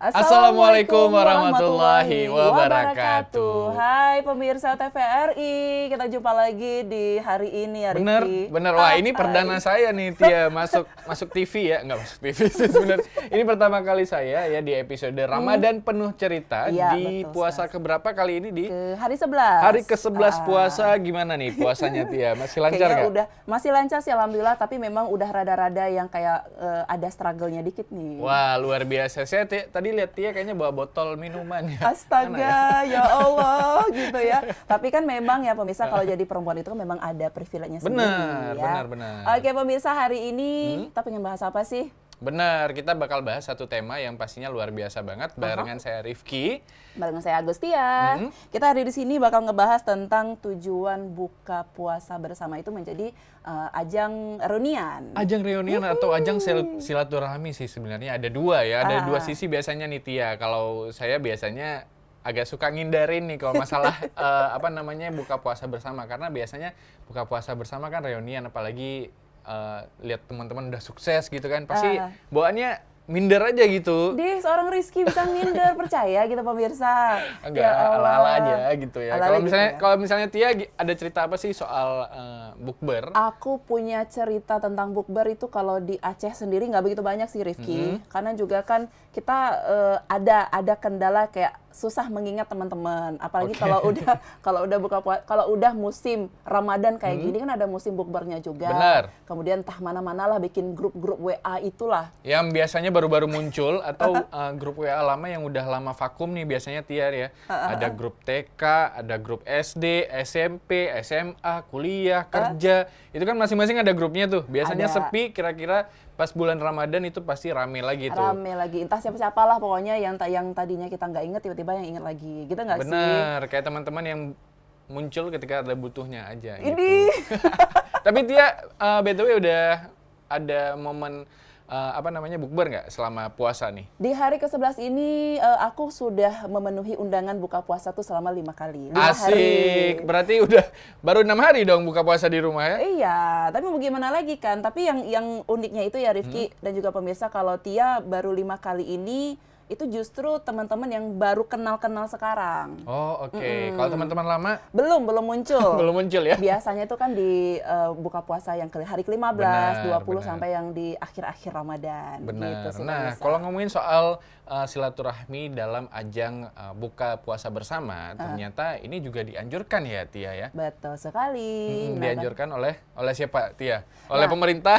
Assalamualaikum warahmatullahi wabarakatuh. Hai pemirsa TVRI, kita jumpa lagi di hari ini ya Rifki. Bener. Wah ini perdana saya nih Tia masuk TV ya, nggak masuk TV sih sebenarnya. Ini pertama kali saya ya di episode Ramadan penuh cerita di puasa keberapa kali ini di hari 11. Hari ke-11 puasa. Gimana nih puasanya Tia? Masih lancar nggak? Masih lancar sih alhamdulillah, tapi memang udah rada-rada yang kayak ada struggle-nya dikit nih. Wah luar biasa. Saya tadi lihat Tia kayaknya bawa botol minuman ya. Astaga, ya Allah gitu ya. Tapi kan memang ya pemirsa kalau jadi perempuan itu kan memang ada privilege-nya sendiri ya. Benar. Oke pemirsa, hari ini kita pengen bahas apa sih? Benar, kita bakal bahas satu tema yang pastinya luar biasa banget barengan saya Rifki. Barengan saya Agustia. Kita hari di sini bakal ngebahas tentang tujuan buka puasa bersama itu menjadi ajang reunian. Ajang reunian atau ajang silaturahmi sih sebenarnya ada dua ya. Ada dua sisi biasanya nih Tia. Kalau saya biasanya agak suka ngindarin nih kalau masalah buka puasa bersama, karena biasanya buka puasa bersama kan reunian, apalagi lihat teman-teman udah sukses gitu kan, pasti bawaannya minder aja gitu. Seorang Rizky bisa minder, percaya gitu pemirsa. Agak ala-ala aja gitu ya. Kalau misalnya Tia ada cerita apa sih soal bukber? Aku punya cerita tentang bukber itu kalau di Aceh sendiri nggak begitu banyak sih Rifki. Karena juga kan kita ada kendala kayak susah mengingat teman-teman. Apalagi kalau udah musim Ramadan kayak gini kan ada musim bukbernya juga. Benar. Kemudian entah mana-mana lah bikin grup-grup WA itulah. Yang biasanya baru-baru muncul atau grup WA lama yang udah lama vakum nih biasanya Tia ya. Ada grup TK, ada grup SD, SMP, SMA, kuliah, kerja. Itu kan masing-masing ada grupnya tuh. Biasanya sepi, kira-kira pas bulan Ramadan itu pasti rame lagi tuh. Rame lagi, entah siapa-siapalah pokoknya yang tadinya kita nggak inget tiba-tiba yang inget lagi. Gitu nggak sih? Bener, kayak teman-teman yang muncul ketika ada butuhnya aja. Ini. Gitu. Tapi Tia, BTW udah ada momen bukber nggak selama puasa nih? Di hari ke-11 ini aku sudah memenuhi undangan buka puasa tuh selama 5 kali. 5 Asik, hari. Berarti udah baru 6 hari dong buka puasa di rumah ya? Iya, tapi mau gimana lagi kan? Tapi yang uniknya itu ya Rifki dan juga pemirsa, kalau Tia baru 5 kali ini itu justru teman-teman yang baru kenal-kenal sekarang. Oh oke. Kalau teman-teman lama? Belum muncul. Belum muncul ya? Biasanya itu kan di buka puasa yang hari ke-15, 20 sampai yang di akhir-akhir Ramadan. Benar. Gitu, Nah, kalau ngomongin soal silaturahmi dalam ajang buka puasa bersama, ternyata ini juga dianjurkan ya Tia ya? Betul sekali. Dianjurkan oleh siapa Tia? Oleh pemerintah?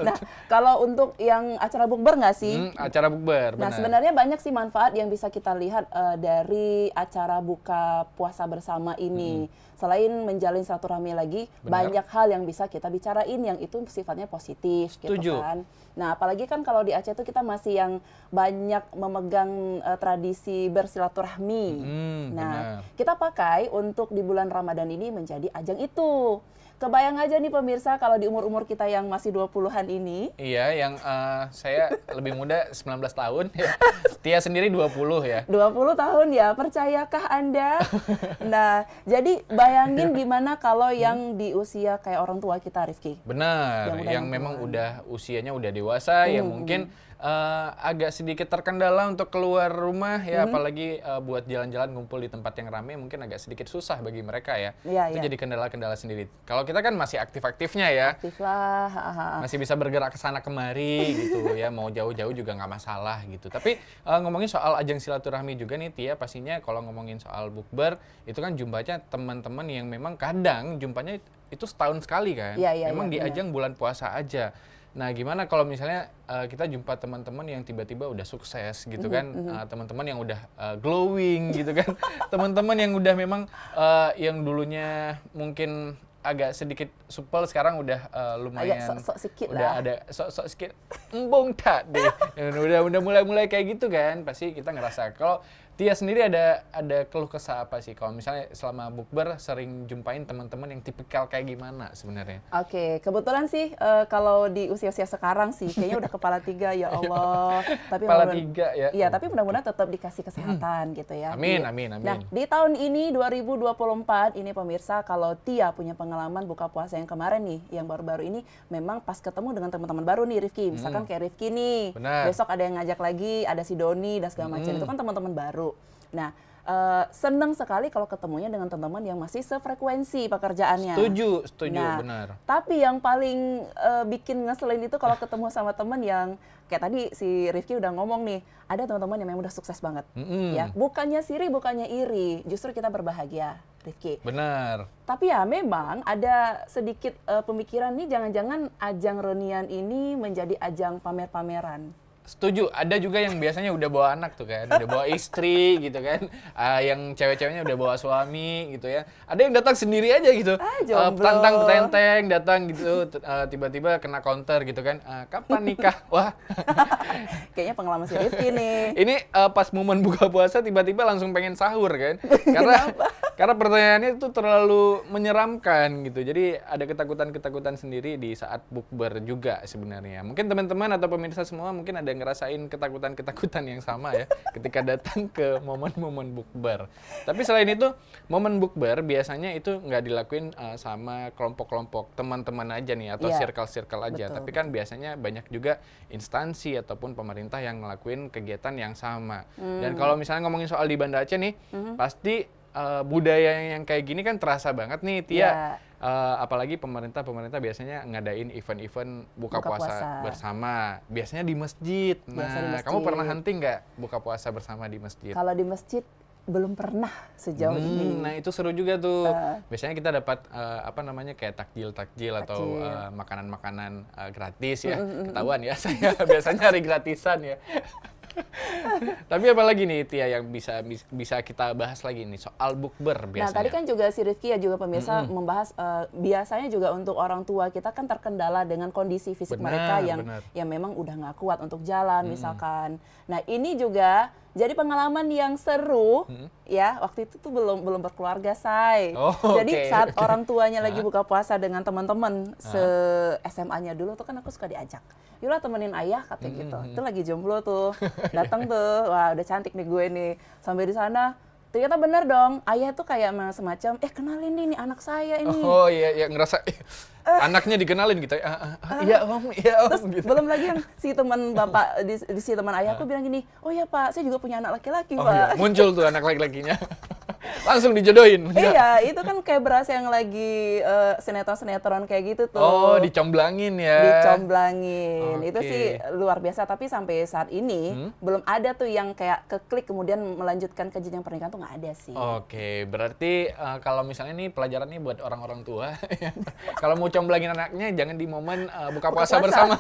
Nah, kalau untuk yang acara bukber nggak sih? Acara bukber. Nah, sebenarnya banyak sih manfaat yang bisa kita lihat dari acara buka puasa bersama ini. Selain menjalin silaturahmi lagi, banyak hal yang bisa kita bicarain yang itu sifatnya positif. Setuju. Gitu kan. Nah, apalagi kan kalau di Aceh itu kita masih yang banyak memegang tradisi bersilaturahmi. Benar. Kita pakai untuk di bulan Ramadan ini menjadi ajang itu. Kebayang aja nih pemirsa kalau di umur-umur kita yang masih 20-an ini. Iya, yang saya lebih muda 19 tahun. Ya. Tia sendiri 20 ya? 20 tahun ya, percayakah Anda? Nah, jadi bayangin gimana kalau yang di usia kayak orang tua kita, Rifki. Benar, yang memang udah usianya udah dewasa, ya mungkin agak sedikit terkendala untuk keluar rumah ya, apalagi buat jalan-jalan ngumpul di tempat yang ramai mungkin agak sedikit susah bagi mereka ya. Itu jadi kendala-kendala sendiri. Kalau kita kan masih aktif-aktifnya ya. Aktif lah. Masih bisa bergerak ke sana kemari gitu ya, mau jauh-jauh juga nggak masalah gitu. Tapi ngomongin soal ajang silaturahmi juga nih Tia, pastinya kalau ngomongin soal bukber itu kan jumlahnya teman-teman yang memang kadang jumpanya itu setahun sekali kan. Memang di ajang bulan puasa aja. Nah, gimana kalau misalnya kita jumpa teman-teman yang tiba-tiba udah sukses gitu kan, teman-teman yang udah glowing gitu kan, teman-teman yang udah memang yang dulunya mungkin agak sedikit supel sekarang udah lumayan agak sok-sok sedikit udah lah. ada sok-sok sedikit embung tak deh. udah mulai kayak gitu kan, pasti kita ngerasa. Kalau Tia sendiri ada keluh kesah apa sih kalau misalnya selama bukber sering jumpain teman-teman yang tipikal kayak gimana sebenarnya? Oke, kebetulan sih kalau di usia-usia sekarang sih kayaknya udah kepala 3 ya Allah. Tapi kepala 3 ya. Iya, tapi mudah-mudahan tetap dikasih kesehatan gitu ya. Amin. Nah, di tahun ini 2024 ini pemirsa, kalau Tia punya pengalaman pengalaman buka puasa yang kemarin nih, yang baru-baru ini memang pas ketemu dengan teman-teman baru nih Rifki. Misalkan kayak Rifki nih, Benar. besok ada yang ngajak lagi, ada si Doni dan segala macam. Itu kan teman-teman baru. Nah, seneng sekali kalau ketemunya dengan teman-teman yang masih sefrekuensi pekerjaannya. Setuju, Nah, benar. tapi yang paling bikin ngeselin itu kalau ketemu sama teman yang kayak tadi si Rifki udah ngomong nih, ada teman-teman yang memang udah sukses banget. Ya, bukannya siri, bukannya iri, justru kita berbahagia, Rifki. Benar. Tapi ya memang ada sedikit pemikiran nih, jangan-jangan ajang reunian ini menjadi ajang pamer-pameran. Setuju, ada juga yang biasanya udah bawa anak tuh kan, udah bawa istri gitu kan, yang cewek-ceweknya udah bawa suami gitu ya. Ada yang datang sendiri aja gitu, Jomblo. tantang petenteng datang gitu, tiba-tiba kena counter gitu kan, kapan nikah? Wah, Kayaknya pengalaman si Rifki nih. ini pas momen buka puasa tiba-tiba langsung pengen sahur kan, karena pertanyaannya itu terlalu menyeramkan gitu. Jadi ada ketakutan-ketakutan sendiri di saat bukber juga sebenarnya. Mungkin teman-teman atau pemirsa semua mungkin ada yang ngerasain ketakutan-ketakutan yang sama ya ketika datang ke momen-momen bukber. Tapi selain itu, momen bukber biasanya itu nggak dilakuin sama kelompok-kelompok teman-teman aja nih atau Iya, circle-circle aja. betul, Tapi kan biasanya banyak juga instansi ataupun pemerintah yang ngelakuin kegiatan yang sama. Dan kalau misalnya ngomongin soal di Banda Aceh nih, pasti budaya yang kayak gini kan terasa banget nih Tia. Iya. Apalagi pemerintah biasanya ngadain event-event buka puasa bersama. Biasanya di masjid. Biasa di Nah, kamu masjid. pernah hunting nggak buka puasa bersama di masjid? Kalau di masjid belum pernah sejauh ini. Nah itu seru juga tuh. Biasanya kita dapat kayak takjil atau makanan-makanan gratis ya. Ketahuan ya saya biasanya hari gratisan ya. Tapi apalagi nih Tia yang bisa kita bahas lagi nih soal bukber biasanya. Nah, tadi kan juga si Rifki ya juga pemirsa membahas biasanya juga untuk orang tua kita kan terkendala dengan kondisi fisik mereka yang memang udah nggak kuat untuk jalan misalkan. Nah, ini juga jadi pengalaman yang seru ya. Waktu itu tuh belum berkeluarga, Say. Jadi saat orang tuanya lagi buka puasa dengan teman-teman SMA-nya dulu tuh kan aku suka diajak. Yulah temenin ayah katanya gitu. Itu lagi jomblo tuh. Datang tuh. Wah, udah cantik nih gue nih. Sampai di sana ternyata bener dong. Ayah tuh kayak semacam kenalin nih anak saya ini. Oh iya ngerasa anaknya dikenalin gitu ya. Iya om Terus gitu. belum lagi yang si teman bapak si teman ayahku bilang gini, "Oh ya Pak, saya juga punya anak laki-laki, Oh Pak." iya, muncul tuh anak laki-lakinya. Langsung dijodohin. Iya, itu kan kayak berasa yang lagi sinetron-sinetron kayak gitu tuh. Oh, dicomblangin ya. Dicomblangin. Itu Oke. sih luar biasa, tapi sampai saat ini belum ada tuh yang kayak keklik kemudian melanjutkan ke jenjang pernikahan tuh nggak ada sih. Oke, berarti kalau misalnya nih pelajaran nih buat orang-orang tua, kalau mau comblangin anaknya jangan di momen buka puasa bersama,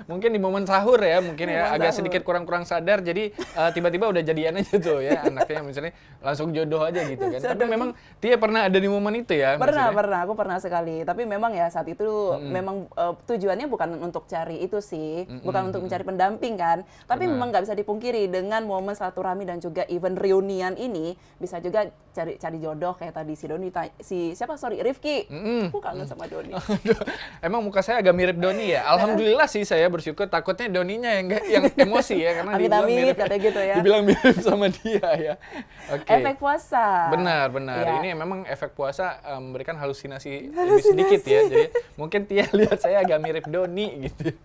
mungkin di momen sahur ya, mungkin ya Momen agak sahur. sedikit kurang sadar, jadi tiba-tiba udah jadian aja tuh ya anaknya misalnya langsung jodoh aja gitu kan. Tapi memang Tia pernah ada di momen itu ya? Pernah, maksudnya? aku pernah sekali. Tapi memang ya saat itu memang tujuannya bukan untuk cari itu sih, bukan untuk mencari pendamping kan. Tapi memang nggak bisa dipungkiri dengan momen silaturahmi dan juga event reunian ini bisa juga cari jodoh kayak tadi si Doni, Rifki. Aku kangen sama Doni. Emang muka saya agak mirip Doni ya? Alhamdulillah sih saya bersyukur, takutnya Doninya yang emosi ya, karena dibilang Amit-amit mirip, katanya gitu ya. dibilang mirip sama dia ya. Oke. Efek puasa. Benar. Iya. Ini memang efek puasa memberikan halusinasi lebih sedikit ya. Jadi mungkin Tia lihat saya agak mirip Doni gitu.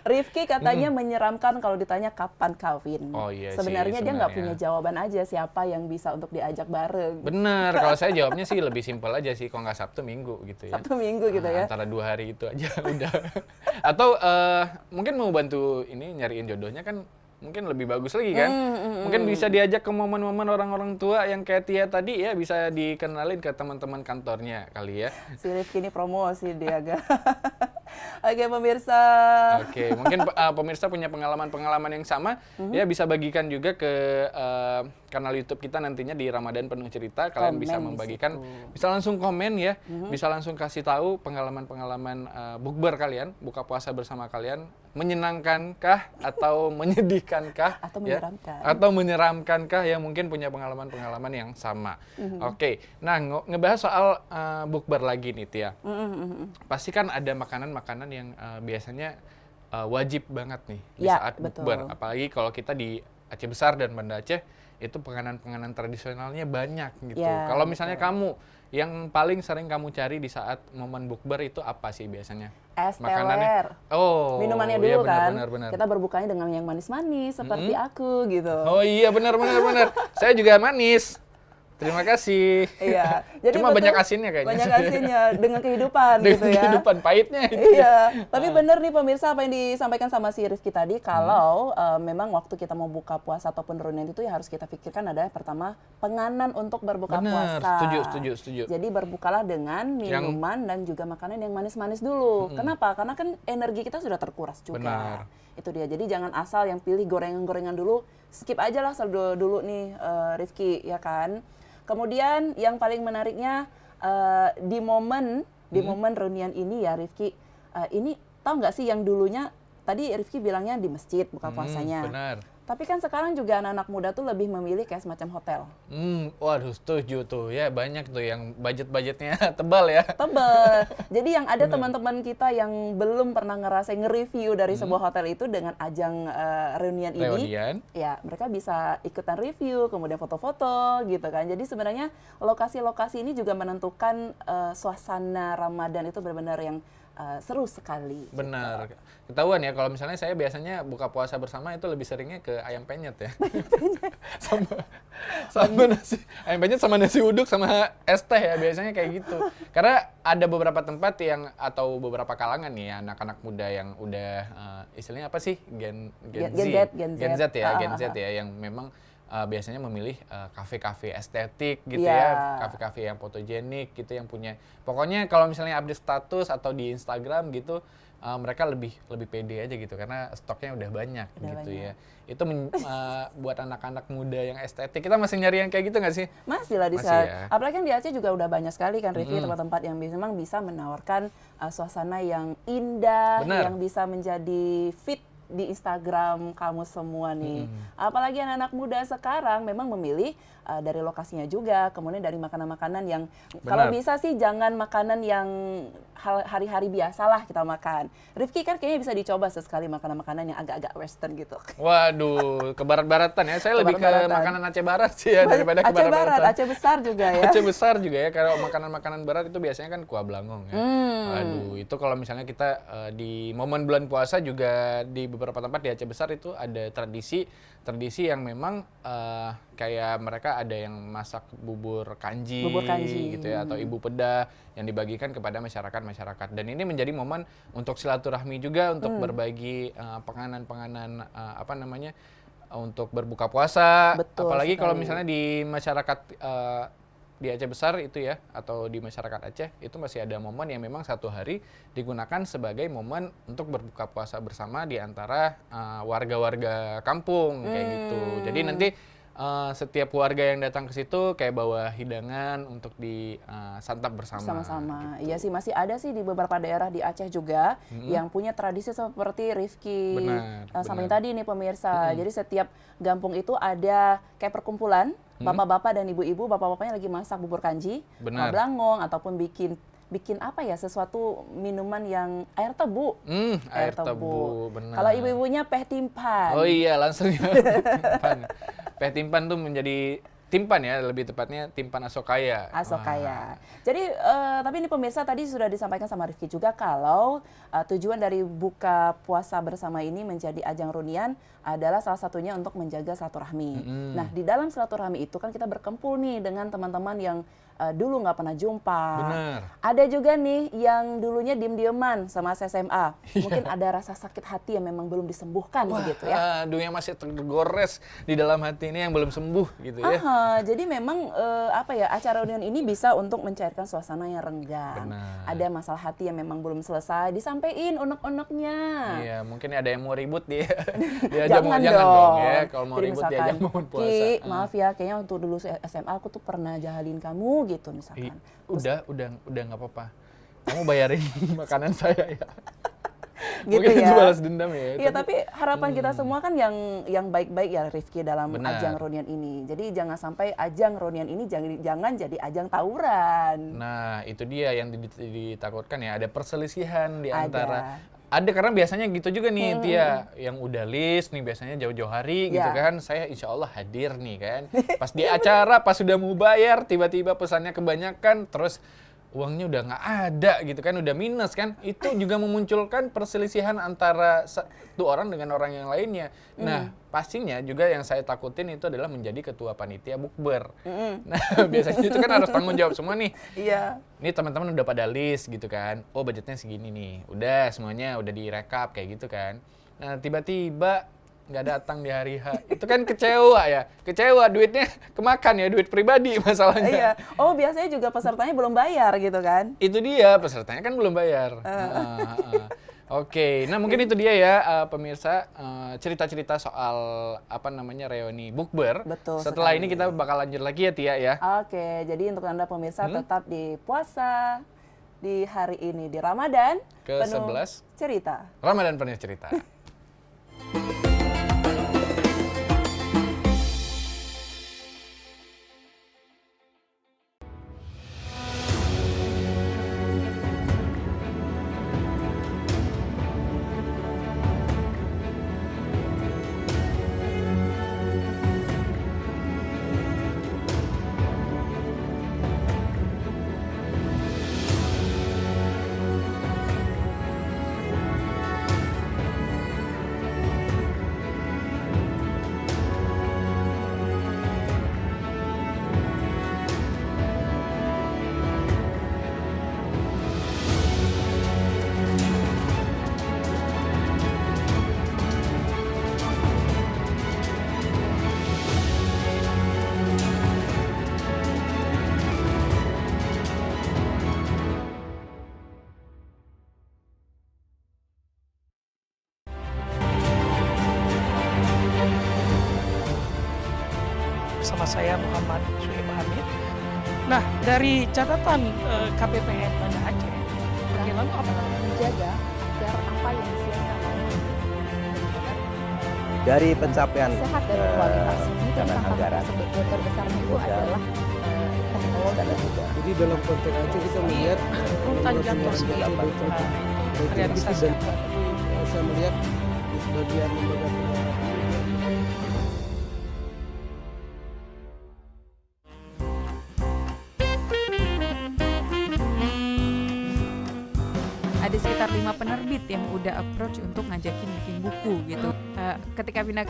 Rifki katanya menyeramkan kalau ditanya kapan kawin. Oh iya sih, Sebenarnya dia nggak punya sebenarnya. jawaban aja siapa yang bisa untuk diajak bareng. Benar, kalau saya jawabnya sih lebih simpel aja sih, kalau nggak Sabtu Minggu gitu ya. Sabtu Minggu gitu ya. Antara 2 hari itu aja udah. Atau mungkin mau bantu ini nyariin jodohnya kan mungkin lebih bagus lagi kan. Mungkin bisa diajak ke momen-momen orang-orang tua yang kayak Tia tadi ya, bisa dikenalin ke teman-teman kantornya kali ya. Si Rifki ini promosi dia agak. Oke pemirsa. Oke, mungkin pemirsa punya pengalaman-pengalaman yang sama, ya bisa bagikan juga ke kanal YouTube kita nantinya di Ramadan Penuh Cerita. Kalian Komen bisa di membagikan, situ. bisa langsung komen ya, bisa langsung kasih tahu pengalaman-pengalaman bukber kalian, buka puasa bersama kalian, menyenangkankah atau menyedihkankah? Atau ya? menyeramkan. Atau menyeramkankah yang mungkin punya pengalaman-pengalaman yang sama. Oke, nah ngebahas soal bukber lagi nih Tia. Pasti kan ada makanan-makanan yang biasanya wajib banget nih di Ya, saat betul. bukber. Apalagi kalau kita di Aceh Besar dan Banda Aceh itu penganan-penganan tradisionalnya banyak gitu. Ya, Kalau misalnya betul. kamu yang paling sering kamu cari di saat momen bukber itu apa sih biasanya? Es Makanannya? teler. Oh, Minumannya iya dulu benar kan. benar benar. Kita berbukanya dengan yang manis-manis seperti aku gitu. Oh iya benar benar benar. Saya juga manis. Terima kasih. Iya. Jadi Cuma betul, banyak asinnya kayaknya. banyak asinnya dengan kehidupan Dengan gitu ya. kehidupan pahitnya itu. Iya, tapi bener nih pemirsa apa yang disampaikan sama si Rifki tadi, kalau memang waktu kita mau buka puasa ataupun reunian itu ya harus kita pikirkan adalah pertama penganan untuk berbuka Benar, puasa. setuju. Jadi berbukalah dengan minuman dan juga makanan yang manis-manis dulu. Kenapa? Karena kan energi kita sudah terkuras juga. Benar. Itu dia. Jadi jangan asal yang pilih gorengan-gorengan dulu, skip aja lah dulu nih Rifki, ya kan. Kemudian yang paling menariknya di momen reunian ini ya Rifki, ini tahu nggak sih yang dulunya tadi Rifki bilangnya di masjid buka puasanya. Benar. Tapi kan sekarang juga anak-anak muda tuh lebih memilih kayak semacam hotel. Waduh setuju tuh ya, banyak tuh yang budgetnya tebal ya. Tebel. Jadi yang ada teman-teman kita yang belum pernah ngerasain nge-review dari sebuah hotel itu dengan ajang reunian ini, ya mereka bisa ikutan review, kemudian foto-foto gitu kan. Jadi sebenarnya lokasi-lokasi ini juga menentukan suasana Ramadan itu benar-benar yang seru sekali. Benar. Ketahuan ya kalau misalnya saya biasanya buka puasa bersama itu lebih seringnya ke ayam penyet ya. sama nasi ayam penyet sama nasi uduk sama es teh ya biasanya kayak gitu. Karena ada beberapa tempat yang atau beberapa kalangan nih ya, anak-anak muda yang udah istilahnya apa sih Gen Z ya yang memang biasanya memilih kafe-kafe estetik gitu ya, kafe-kafe yang fotogenik gitu yang punya. Pokoknya kalau misalnya update status atau di Instagram gitu, mereka lebih pede aja gitu karena stoknya udah banyak ya. Itu buat anak-anak muda yang estetik. Kita masih nyari yang kayak gitu nggak sih? Masih lah di sana. Ya. Apalagi kan di Aceh juga udah banyak sekali kan review tempat-tempat yang memang bisa menawarkan suasana yang indah, yang bisa menjadi fit di Instagram kamu semua nih. Apalagi anak-anak muda sekarang memang memilih dari lokasinya juga, kemudian dari makanan-makanan yang kalau bisa sih jangan makanan yang hari-hari biasalah kita makan. Rifki kan kayaknya bisa dicoba sesekali makanan-makanan yang agak-agak western gitu. Waduh, ke barat-baratan ya. Saya lebih ke makanan Aceh Barat sih ya daripada ke barat-baratan. Aceh Besar juga ya. Aceh Besar juga ya. Kalau makanan-makanan barat itu biasanya kan kuah belangong ya. Waduh, itu kalau misalnya kita di momen bulan puasa juga di beberapa tempat di Aceh Besar itu ada tradisi yang memang kayak mereka ada yang masak bubur kanji gitu ya, atau ibu peda yang dibagikan kepada masyarakat. Dan ini menjadi momen untuk silaturahmi juga, untuk berbagi penganan-penganan untuk berbuka puasa. Betul apalagi sekali. Kalau misalnya di masyarakat di Aceh Besar itu ya, atau di masyarakat Aceh itu masih ada momen yang memang satu hari digunakan sebagai momen untuk berbuka puasa bersama di antara warga-warga kampung kayak gitu. Jadi nanti setiap warga yang datang ke situ kayak bawa hidangan untuk disantap bersama. Gitu. Iya sih, masih ada sih di beberapa daerah di Aceh juga yang punya tradisi seperti Rifki sampai tadi nih pemirsa. Jadi setiap kampung itu ada kayak perkumpulan bapak-bapak dan ibu-ibu, bapak-bapaknya lagi masak bubur kanji, belangong ataupun bikin apa ya, sesuatu minuman yang air tebu. Air tebu, benar. Kalau ibu-ibunya peh timpan. Oh iya, langsung ya timpan. Peh timpan tuh menjadi timpan ya, lebih tepatnya timpan asokaya. Jadi tapi ini pemirsa tadi sudah disampaikan sama Rifki juga kalau tujuan dari buka puasa bersama ini menjadi ajang reunian adalah salah satunya untuk menjaga silaturahmi. Nah, di dalam silaturahmi itu kan kita berkumpul nih dengan teman-teman yang dulu nggak pernah jumpa. Benar. Ada juga nih yang dulunya diem-dieman sama SMA. Mungkin ada rasa sakit hati yang memang belum disembuhkan begitu ya. Aduh, yang masih tergores di dalam hati ini yang belum sembuh gitu ya. Jadi memang acara reunian ini bisa untuk mencairkan suasana yang renggang. Ada masalah hati yang memang belum selesai, disampaikan unek-uneknya. Iya, mungkin ada yang mau ribut dia. Jangan dong ya, kalau mau jadi ribut misalkan, diajak momen puasa. Ki, maaf ya, kayaknya untuk dulu SMA aku tuh pernah jahalin kamu gitu misalkan. Udah nggak apa-apa. Kamu bayarin makanan saya ya. Gitu mungkin ya. itu balas dendam ya. Iya, tapi harapan kita semua kan yang baik-baik ya Rifki dalam ajang reunian ini. Jadi jangan sampai ajang reunian ini jangan jadi ajang tawuran. Nah, itu dia yang ditakutkan ya, ada perselisihan di antara Ada, karena biasanya gitu juga nih Tia, yang udah list nih biasanya jauh-jauh hari gitu Ya. kan, saya insya Allah hadir nih kan. Pas di acara, pas sudah mau bayar, tiba-tiba pesannya kebanyakan, terus uangnya udah nggak ada gitu kan, udah minus kan. Itu juga memunculkan perselisihan antara satu orang dengan orang yang lainnya. Nah, pastinya juga yang saya takutin itu adalah menjadi ketua panitia bukber. Nah, biasanya itu kan harus tanggung jawab semua nih. Iya. Ini teman-teman udah pada list gitu kan. Oh, budgetnya segini nih. Udah semuanya udah direkap kayak gitu kan. Nah, tiba-tiba nggak datang di hari H. Itu kan kecewa ya. Kecewa, duitnya kemakan ya, duit pribadi masalahnya. Iya. Oh, biasanya juga pesertanya belum bayar gitu kan? Itu dia, pesertanya kan belum bayar. Oke, nah mungkin itu dia ya pemirsa, cerita-cerita soal apa namanya reuni bukber. Betul Setelah sekali. ini kita bakal lanjut lagi ya Tia ya. Oke, jadi untuk Anda pemirsa tetap di puasa di hari ini di Ramadan penuh Ke-11 cerita. Ramadan penuh cerita. Bersama saya Muhammad Suhaib Hamid. Nah, dari catatan KPPN Banda Aceh, bagaimana apa menjaga agar apa yang disiapkan Dari pencapaian sehat dan kualitas. Ini dan tantangan anggaran terbesarnya itu modal, adalah teknologi. dan juga Jadi dalam konteks Aceh kita melihat rutan jantung sendiri itu realisasi dan saya melihat di sebagian lembaga pendidikan ada sekitar 5 penerbit yang udah approach untuk ngajakin bikin buku gitu. Ketika pindah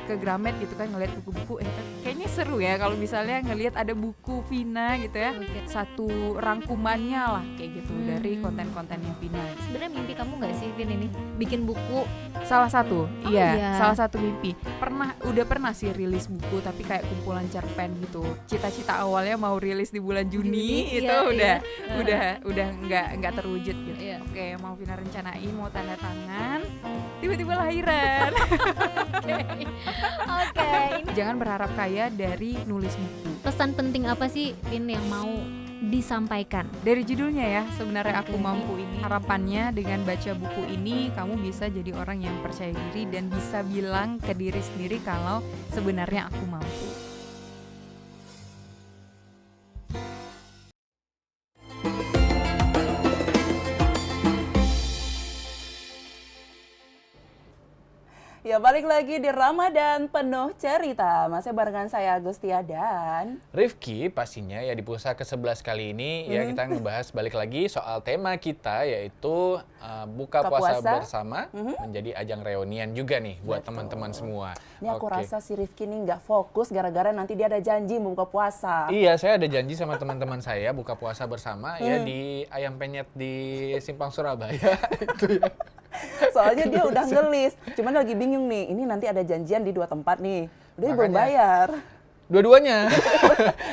ke Gramet gitu kan ngeliat buku-buku, kayaknya seru ya kalau misalnya ngelihat ada buku Vina gitu ya. Oke. Satu rangkumannya lah kayak gitu dari konten-kontennya Vina. Sebenarnya mimpi kamu nggak sih, Vin, ini bikin buku? Salah satu, iya. salah satu mimpi. Udah pernah sih rilis buku tapi kayak kumpulan cerpen gitu. Cita-cita awalnya mau rilis di bulan Juni, itu iya, udah nggak terwujud gitu. Iya. Oke, mau Vina rencanain mau tanda tangan, tiba-tiba lahiran. Oke, ini Jangan berharap kaya dari nulis buku. pesan penting apa sih, Vin, yang mau disampaikan? Dari judulnya ya, sebenarnya Aku Oke. Mampu ini. Harapannya dengan baca buku ini, kamu bisa jadi orang yang percaya diri dan bisa bilang ke diri sendiri kalau sebenarnya aku mampu. Ya, balik lagi di Ramadan penuh cerita. Masih barengan saya Agustia dan Rifki pastinya ya di pulsa ke-11 kali ini ya kita ngebahas balik lagi soal tema kita yaitu buka puasa puasa. bersama menjadi ajang reunian juga nih buat teman-teman semua. ini aku Oke. rasa si Rifki ini nggak fokus gara-gara nanti dia ada janji mau buka puasa. Iya, saya ada janji sama teman-teman saya buka puasa bersama ya di Ayam Penyet di Simpang Surabaya itu ya. Soalnya dia udah ngelis, cuman lagi bingung nih. Ini nanti ada janjian di 2 tempat nih. Udah belum Makanya. bayar. Dua-duanya.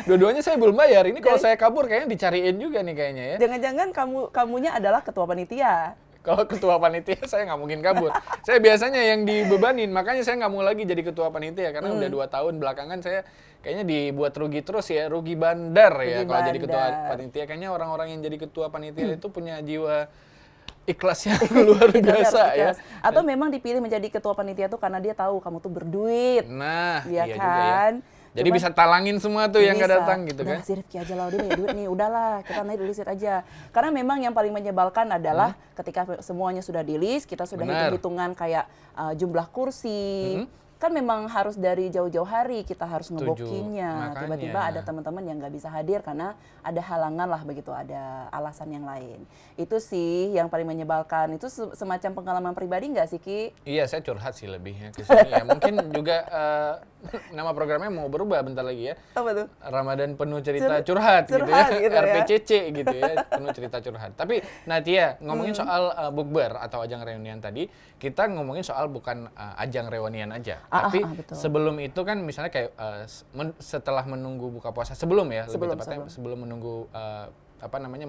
Dua-duanya saya belum bayar. Ini kalau saya kabur kayaknya dicariin juga nih kayaknya ya. Jangan-jangan kamunya adalah ketua panitia. Kalau ketua panitia saya nggak mungkin kabur. Saya biasanya yang dibebanin, makanya saya nggak mau lagi jadi ketua panitia karena udah 2 tahun belakangan saya kayaknya dibuat rugi terus ya, rugi bandar ya Rugi kalau jadi ketua bandar. panitia. Kayaknya orang-orang yang jadi ketua panitia itu punya jiwa ikhlas yang luar Kita harus biasa ya. ikhlas. Atau memang dipilih menjadi ketua panitia tuh karena dia tahu kamu tuh berduit. Nah, Iya iya juga ya. kan? Jadi Cuman bisa talangin semua tuh yang nggak bisa. datang gitu Udah kan. si Rifki aja lah, udah punya duit nih, udahlah kita naik di list aja. Karena memang yang paling menyebalkan adalah ketika semuanya sudah di list, kita sudah Benar. hitung-hitungan kayak jumlah kursi. Kan memang harus dari jauh-jauh hari kita harus Setuju. ngebookingnya. Makanya. Tiba-tiba ada teman-teman yang nggak bisa hadir karena ada halangan lah begitu, ada alasan yang lain. Itu sih yang paling menyebalkan. Itu semacam pengalaman pribadi nggak sih, Ki? Iya, saya curhat sih lebihnya ke sini ya. Mungkin juga nama programnya mau berubah bentar lagi ya. Apa tuh? Ramadan penuh cerita curhat gitu curhat ya. gitu ya. RPCC gitu ya, penuh cerita curhat. Tapi Natia, ngomongin soal bukber atau ajang reunian tadi, kita ngomongin soal bukan ajang reunian aja. Tapi betul. sebelum itu kan misalnya kayak setelah menunggu buka puasa, sebelum ya, lebih Sebelum, tepatnya sebelum menunggu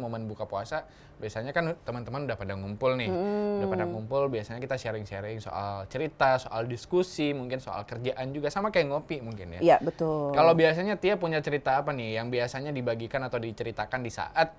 momen buka puasa, biasanya kan teman-teman udah pada ngumpul nih. Udah pada ngumpul, biasanya kita sharing-sharing soal cerita, soal diskusi, mungkin soal kerjaan juga, sama kayak ngopi mungkin ya. Iya, betul. Kalau biasanya Tia punya cerita apa nih yang biasanya dibagikan atau diceritakan di saat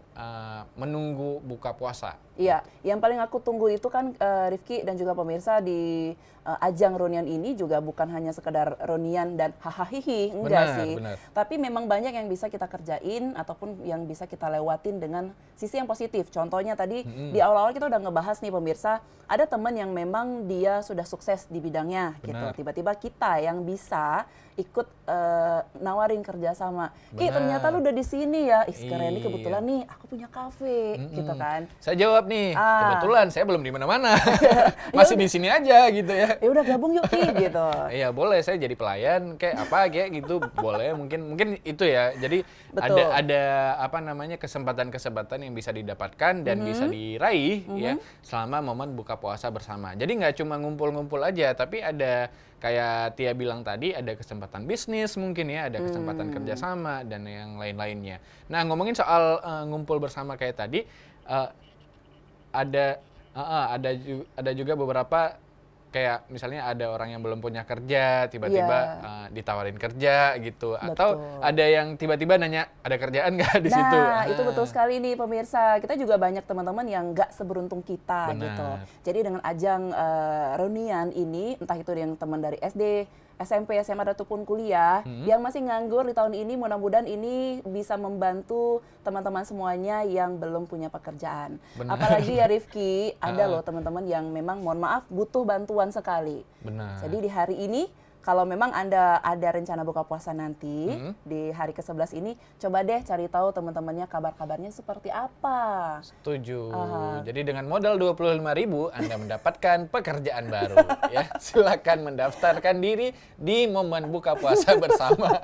menunggu buka puasa? Iya, yang paling aku tunggu itu kan Rifki dan juga pemirsa di ajang reunian ini juga bukan hanya sekedar reunian dan hahaha enggak Benar, sih. benar. Tapi memang banyak yang bisa kita kerjain ataupun yang bisa kita lewatin dengan sisi yang positif. Contohnya tadi di awal-awal kita udah ngebahas nih pemirsa, ada teman yang memang dia sudah sukses di bidangnya gitu. Benar. Tiba-tiba kita yang bisa ikut nawarin kerjasama. Ki, Benar. ternyata lu udah di sini ya. Ih, keren nih, Iya. kebetulan nih aku punya kafe gitu kan. Saya jawab nih, kebetulan saya belum di mana-mana. Ya Masih di sini aja gitu ya. Ya udah gabung yuk Ki gitu. Iya boleh, saya jadi pelayan kayak apa kayak gitu boleh, mungkin itu ya. Jadi Betul. ada kesempatan-kesempatan yang bisa didapatkan dan bisa diraih ya selama momen buka puasa bersama. Jadi nggak cuma ngumpul-ngumpul aja, tapi ada kayak Tia bilang tadi, ada kesempatan bisnis mungkin ya, ada kesempatan kerjasama dan yang lain-lainnya. Nah, ngomongin soal ngumpul bersama kayak tadi, ada juga beberapa kayak misalnya ada orang yang belum punya kerja, tiba-tiba ditawarin kerja gitu, atau Betul. ada yang tiba-tiba nanya ada kerjaan nggak di situ. Nah, itu betul sekali nih pemirsa. Kita juga banyak teman-teman yang nggak seberuntung kita Benar. gitu. Jadi dengan ajang reunian ini, entah itu yang teman dari SD, SMP, SMA, ataupun kuliah, yang masih nganggur di tahun ini, mudah-mudahan ini bisa membantu teman-teman semuanya yang belum punya pekerjaan. Benar. Apalagi ya Rifki, ada loh teman-teman yang memang mohon maaf butuh bantuan sekali. Benar. Jadi di hari ini, kalau memang Anda ada rencana buka puasa nanti, di hari ke-11 ini, coba deh cari tahu teman-temannya kabar-kabarnya seperti apa. Setuju. Jadi dengan modal 25.000 Anda mendapatkan pekerjaan baru ya. Silakan mendaftarkan diri di momen buka puasa bersama.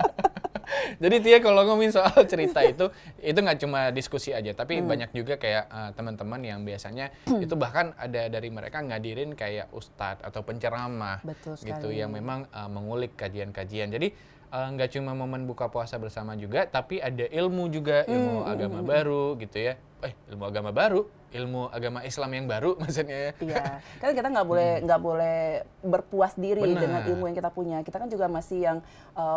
Jadi Tia kalau ngomongin soal cerita itu nggak cuma diskusi aja, tapi banyak juga kayak teman-teman yang biasanya itu bahkan ada dari mereka ngadirin kayak ustadz atau penceramah. Betul gitu sekali. yang memang mengulik kajian-kajian. Jadi nggak cuma momen buka puasa bersama juga, tapi ada ilmu juga, ilmu agama baru gitu ya. Ilmu agama baru, ilmu agama Islam yang baru maksudnya ya. Iya, kan kita nggak boleh berpuas diri Benar. dengan ilmu yang kita punya. Kita kan juga masih yang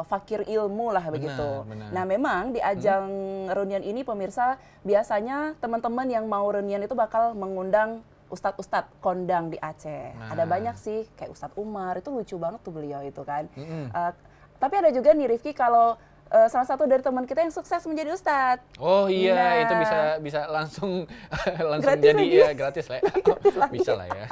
fakir ilmu lah begitu. benar. Nah, memang di ajang reunian ini pemirsa, biasanya teman-teman yang mau reunian itu bakal mengundang ustadz-ustadz kondang di Aceh. Nah. Ada banyak sih, kayak Ustadz Umar, itu lucu banget tuh beliau itu kan. Tapi ada juga nih Rifki, kalau salah satu dari teman kita yang sukses menjadi ustadz. Oh iya, Nah. itu bisa langsung Gratis jadi lagi. ya gratis lah. Bisa lah ya.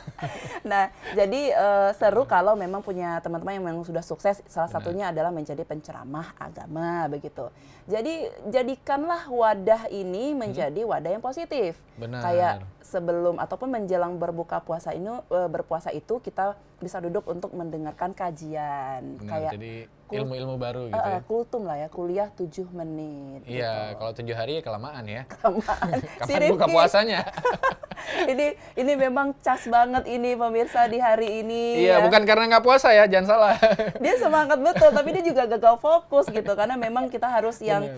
Nah, jadi seru kalau memang punya teman-teman yang memang sudah sukses. Salah satunya adalah menjadi penceramah agama begitu. Jadi jadikanlah wadah ini menjadi wadah yang positif. Benar. Kayak sebelum ataupun menjelang berbuka puasa berpuasa itu kita bisa duduk untuk mendengarkan kajian. Benar, Kayak jadi ilmu-ilmu baru gitu ya. kultum lah ya, kuliah 7 menit. Iya, gitu. kalau 7 hari ya kelamaan ya. Kelamaan. Si Kapan buka Rifki, puasanya? ini memang cas banget ini pemirsa di hari ini. Iya, ya. bukan karena nggak puasa ya, jangan salah. Dia semangat betul, tapi dia juga gagal fokus gitu karena memang kita harus yang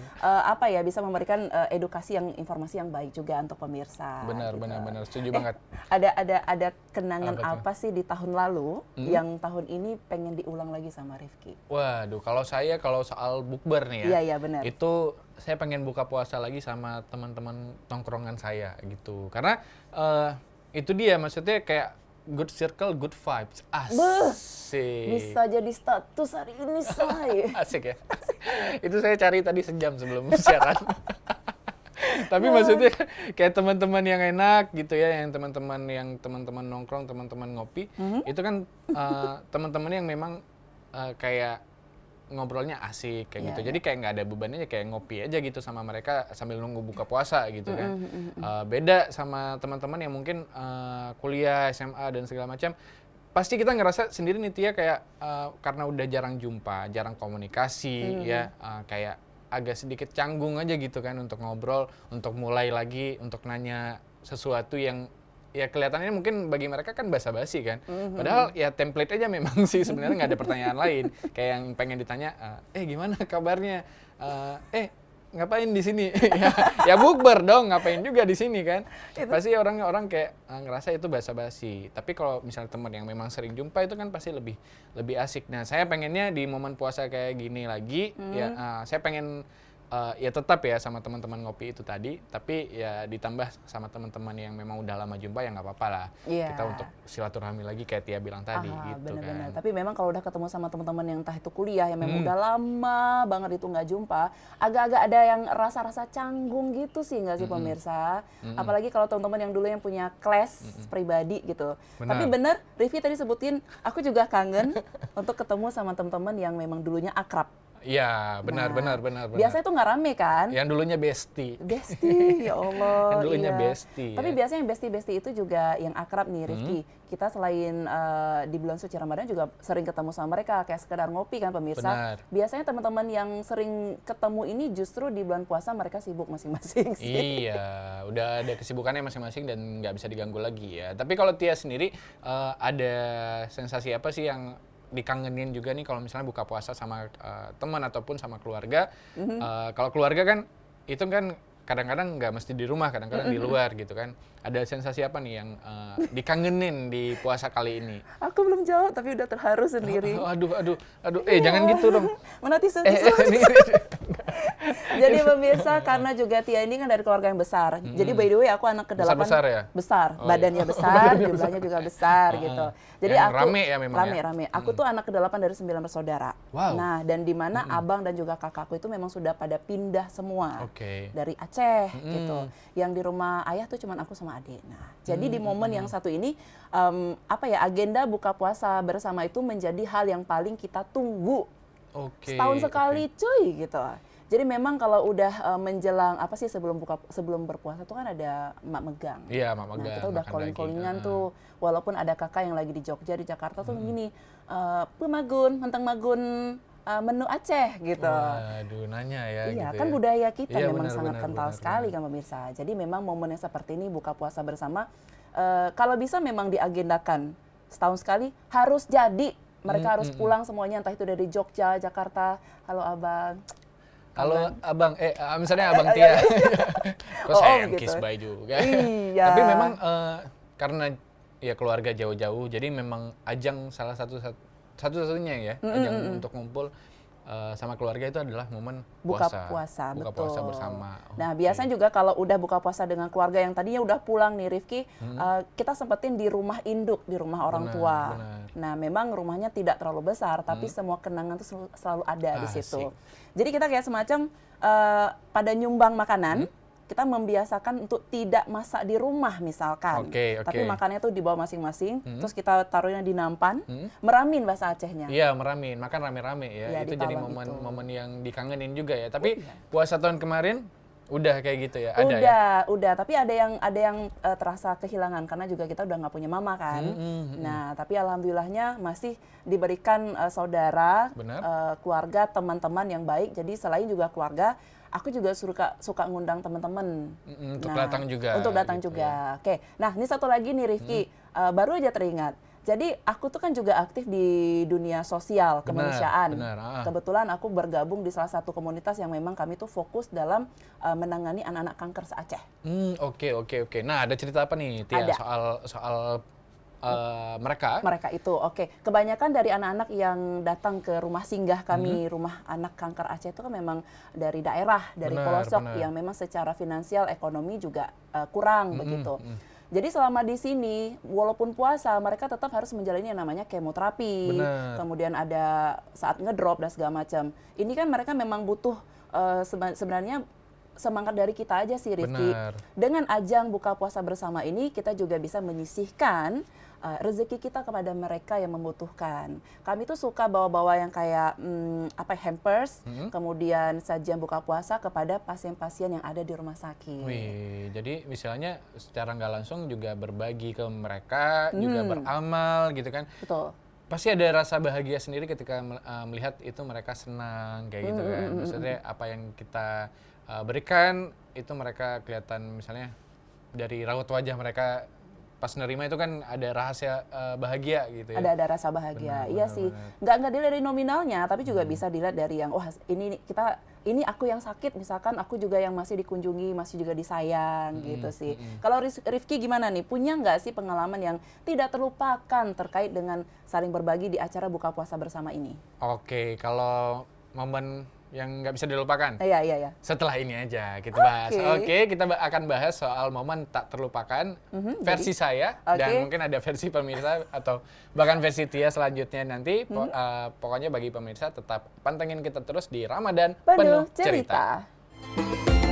bisa memberikan edukasi yang informasi yang baik juga untuk pemirsa. Benar, gitu. benar, setuju banget. Ada kenangan Apa tuh? apa sih di tahun lalu yang tahun ini pengen diulang lagi sama Rifki? Waduh, kalau soal bukber nih ya. Iya, benar. Itu saya pengen buka puasa lagi sama teman-teman tongkrongan saya gitu. Karena itu dia maksudnya kayak good circle, good vibes. Beuh, Asik. bisa jadi status hari ini, say. Asik ya. Itu saya cari tadi sejam sebelum siaran. Tapi maksudnya kayak teman-teman yang enak gitu ya, yang teman-teman nongkrong, teman-teman ngopi, itu kan teman-teman yang memang kayak ngobrolnya asik kayak gitu. Iya, Jadi kayak nggak ada bebannya, kayak ngopi aja gitu sama mereka sambil nunggu buka puasa gitu kan. Beda sama teman-teman yang mungkin kuliah, SMA dan segala macam. Pasti kita ngerasa sendiri nih Tia kayak karena udah jarang jumpa, jarang komunikasi ya, kayak agak sedikit canggung aja gitu kan untuk ngobrol, untuk mulai lagi, untuk nanya sesuatu yang ya kelihatannya mungkin bagi mereka kan basa-basi kan. Padahal ya template aja memang sih sebenarnya nggak ada pertanyaan lain. Kayak yang pengen ditanya, gimana kabarnya? Ngapain di sini? ya bukber dong, ngapain juga di sini kan? Pasti orang kayak ngerasa itu basa-basi. Tapi kalau misalnya teman yang memang sering jumpa itu kan pasti lebih asik. Nah, saya pengennya di momen puasa kayak gini lagi, ya saya pengen ya tetap ya sama teman-teman ngopi itu tadi, tapi ya ditambah sama teman-teman yang memang udah lama jumpa ya nggak apa-apa lah. Iya. Kita untuk silaturahmi lagi kayak Tia bilang tadi gitu Bener-bener. kan. Tapi memang kalau udah ketemu sama teman-teman yang entah itu kuliah yang memang udah lama banget itu nggak jumpa, agak-agak ada yang rasa-rasa canggung gitu sih nggak sih pemirsa? Apalagi kalau teman-teman yang dulu yang punya kelas pribadi gitu. Benar. Tapi bener, Rifki tadi sebutin, aku juga kangen untuk ketemu sama teman-teman yang memang dulunya akrab. Iya, benar. Biasanya tuh nggak rame kan? Yang dulunya bestie. Bestie, ya Allah. Yang dulunya iya. bestie, Tapi ya. biasanya yang bestie itu juga yang akrab nih, Rifki. Kita selain di bulan suci Ramadan juga sering ketemu sama mereka, kayak sekedar ngopi kan pemirsa. Benar. Biasanya teman-teman yang sering ketemu ini justru di bulan puasa mereka sibuk masing-masing sih. Iya, udah ada kesibukannya masing-masing dan nggak bisa diganggu lagi ya. Tapi kalau Tia sendiri ada sensasi apa sih yang dikangenin juga nih kalau misalnya buka puasa sama teman ataupun sama keluarga? Kalau keluarga kan itu kan kadang-kadang nggak mesti di rumah, kadang-kadang di luar gitu kan. Ada sensasi apa nih yang dikangenin di puasa kali ini? Aku belum jawab tapi udah terharu sendiri. Aduh, jangan gitu dong. Mana tisu? Jadi pemirsa, karena juga Tia ini kan dari keluarga yang besar. Jadi by the way aku anak ke-8. Besar ya? Besar, Oh, badannya iya. besar, jumlahnya juga besar gitu. Jadi Yang aku rame ya memang ya? rame. Aku tuh anak ke-8 dari 9 bersaudara. Wow. Nah, dan di mana abang dan juga kakakku itu memang sudah pada pindah semua. Oke. Dari Aceh gitu. Yang di rumah ayah tuh cuman aku sama adik. Nah, jadi di momen yang satu ini agenda buka puasa bersama itu menjadi hal yang paling kita tunggu. Oke. Setahun sekali cuy gitu. Jadi memang kalau udah menjelang sebelum berpuasa tuh kan ada mak megang. Iya, mak Nah, megang. kita udah makan calling-callingan daging. tuh. Walaupun ada kakak yang lagi di Jogja, di Jakarta tuh gini, pemagun, menteng magun menu Aceh gitu. Waduh, nanya ya Iya, gitu kan ya. budaya kita Iya, memang benar, sangat benar, kental benar, sekali kan pemirsa. Jadi memang momen yang seperti ini buka puasa bersama, kalau bisa memang diagendakan setahun sekali harus jadi. Mereka harus pulang semuanya, entah itu dari Jogja, Jakarta. Halo abang. Kalau abang, misalnya abang Tia, kok sayang gitu. kiss bye juga. Iya. Tapi memang karena ya keluarga jauh-jauh, jadi memang ajang salah satu-satunya ya, ajang untuk ngumpul sama keluarga itu adalah momen Buka puasa. puasa, Buka betul. puasa bersama. Nah, Oke. biasanya juga kalau udah buka puasa dengan keluarga yang tadinya udah pulang nih Rifki, kita sempetin di rumah induk, di rumah orang Benar, tua. benar. Nah, memang rumahnya tidak terlalu besar, tapi semua kenangan tuh selalu ada di situ. Asik. Jadi kita kayak semacam pada nyumbang makanan, kita membiasakan untuk tidak masak di rumah misalkan. Oke. Tapi makannya tuh dibawa masing-masing, terus kita taruhnya di nampan, meramin bahasa Acehnya. Iya, meramin, makan rame-rame ya. Iya, Itu di jadi talam itu. momen yang dikangenin juga ya. Tapi puasa tahun kemarin udah kayak gitu ya? Ada ya? Udah. Tapi ada yang terasa kehilangan karena juga kita udah nggak punya mama kan. Nah, tapi alhamdulillahnya masih diberikan saudara, Benar. keluarga, teman-teman yang baik. Jadi selain juga keluarga, aku juga suka ngundang teman-teman. Untuk datang juga, Untuk datang gitu juga. Oke. Nah, ini satu lagi nih Rifki, baru aja teringat. Jadi aku tuh kan juga aktif di dunia sosial kemanusiaan. benar. Kebetulan aku bergabung di salah satu komunitas yang memang kami tuh fokus dalam menangani anak-anak kanker se-Aceh. Oke. Nah, ada cerita apa nih, Tia, Ada. soal mereka? Mereka itu, oke. Kebanyakan dari anak-anak yang datang ke rumah singgah kami, rumah anak kanker Aceh itu kan memang dari daerah, dari Benar, pelosok benar. yang memang secara finansial, ekonomi juga kurang begitu. Jadi selama di sini, walaupun puasa, mereka tetap harus menjalani yang namanya kemoterapi. Bener. Kemudian ada saat ngedrop dan segala macam. Ini kan mereka memang butuh sebenarnya semangat dari kita aja sih, Rifki. Bener. Dengan ajang buka puasa bersama ini, kita juga bisa menyisihkan rezeki kita kepada mereka yang membutuhkan. Kami tuh suka bawa-bawa yang kayak hampers, kemudian sajian buka puasa kepada pasien-pasien yang ada di rumah sakit. Wih, jadi misalnya secara nggak langsung juga berbagi ke mereka, juga beramal gitu kan. Betul. Pasti ada rasa bahagia sendiri ketika melihat itu mereka senang kayak gitu kan. Maksudnya apa yang kita berikan itu mereka kelihatan, misalnya dari raut wajah mereka pas nerima itu kan ada rahasia bahagia gitu ya. Ada rasa bahagia. Benar, Iya benar, sih. benar. Nggak dilihat dari nominalnya, tapi juga bisa dilihat dari yang ini aku yang sakit, misalkan aku juga yang masih dikunjungi, masih juga disayang gitu sih. Kalau Rifki gimana nih? Punya nggak sih pengalaman yang tidak terlupakan terkait dengan saling berbagi di acara buka puasa bersama ini? Oke, kalau momen yang nggak bisa dilupakan. Iya. Setelah ini aja kita bahas. Oke. Oke, kita akan bahas soal momen tak terlupakan versi saya Oke. dan mungkin ada versi pemirsa atau bahkan versi Tia selanjutnya nanti. Pokoknya bagi pemirsa tetap pantengin kita terus di Ramadan Penuh Penuh Cerita. cerita.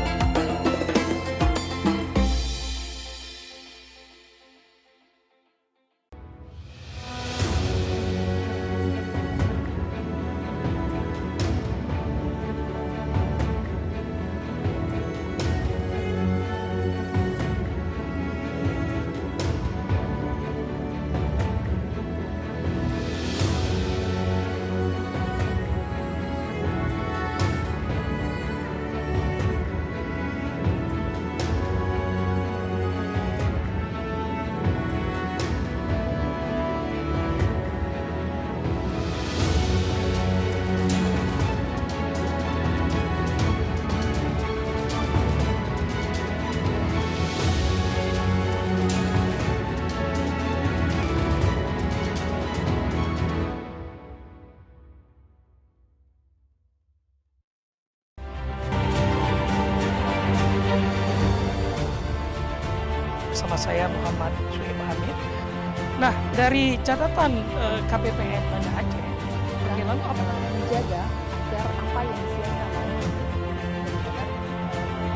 Bersama saya Muhammad Syuaib Hamid. Nah, dari catatan KPPN Banda Aceh, lalu apa? Menjaga agar apa yang disiapkan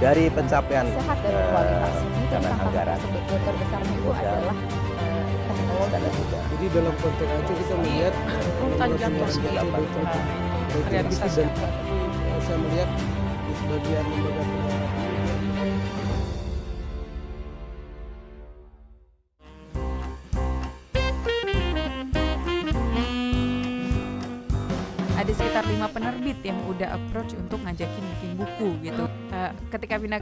Dari pencapaian sehat dan berkualitas. Mungkin karena tantangan anggaran terbesarnya itu modal, adalah teknologi. Jadi dalam konteks Aceh kita melihat Rutan nomor Jantos penyiaran ini Aceh baik realisasi dan apa? saya melihat di sebagian lembaga penyiaran Ada sekitar 5 penerbit yang udah approach untuk ngajakin bikin buku gitu. Ketika pindah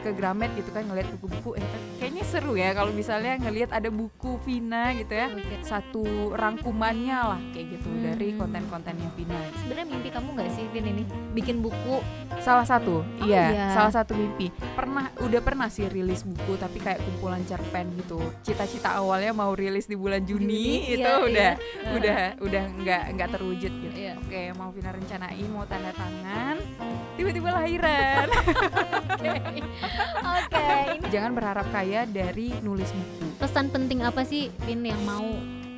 ke Gramet gitu kan, ngeliat buku-buku, kayaknya seru ya kalau misalnya ngelihat ada buku Vina gitu ya, Oke. satu rangkumannya lah kayak gitu dari konten-kontennya Vina. Sebenarnya mimpi kamu nggak sih, Vin, ini bikin buku? Salah satu, iya. salah satu mimpi. Udah pernah sih rilis buku tapi kayak kumpulan cerpen gitu. Cita-cita awalnya mau rilis di bulan Juni, itu iya, udah nggak terwujud gitu. Iya. Oke, mau Vina rencanain mau tanda tangan, tiba-tiba lahiran. Oke, ini Jangan berharap kaya dari nulis buku. pesan penting apa sih, Vin, yang mau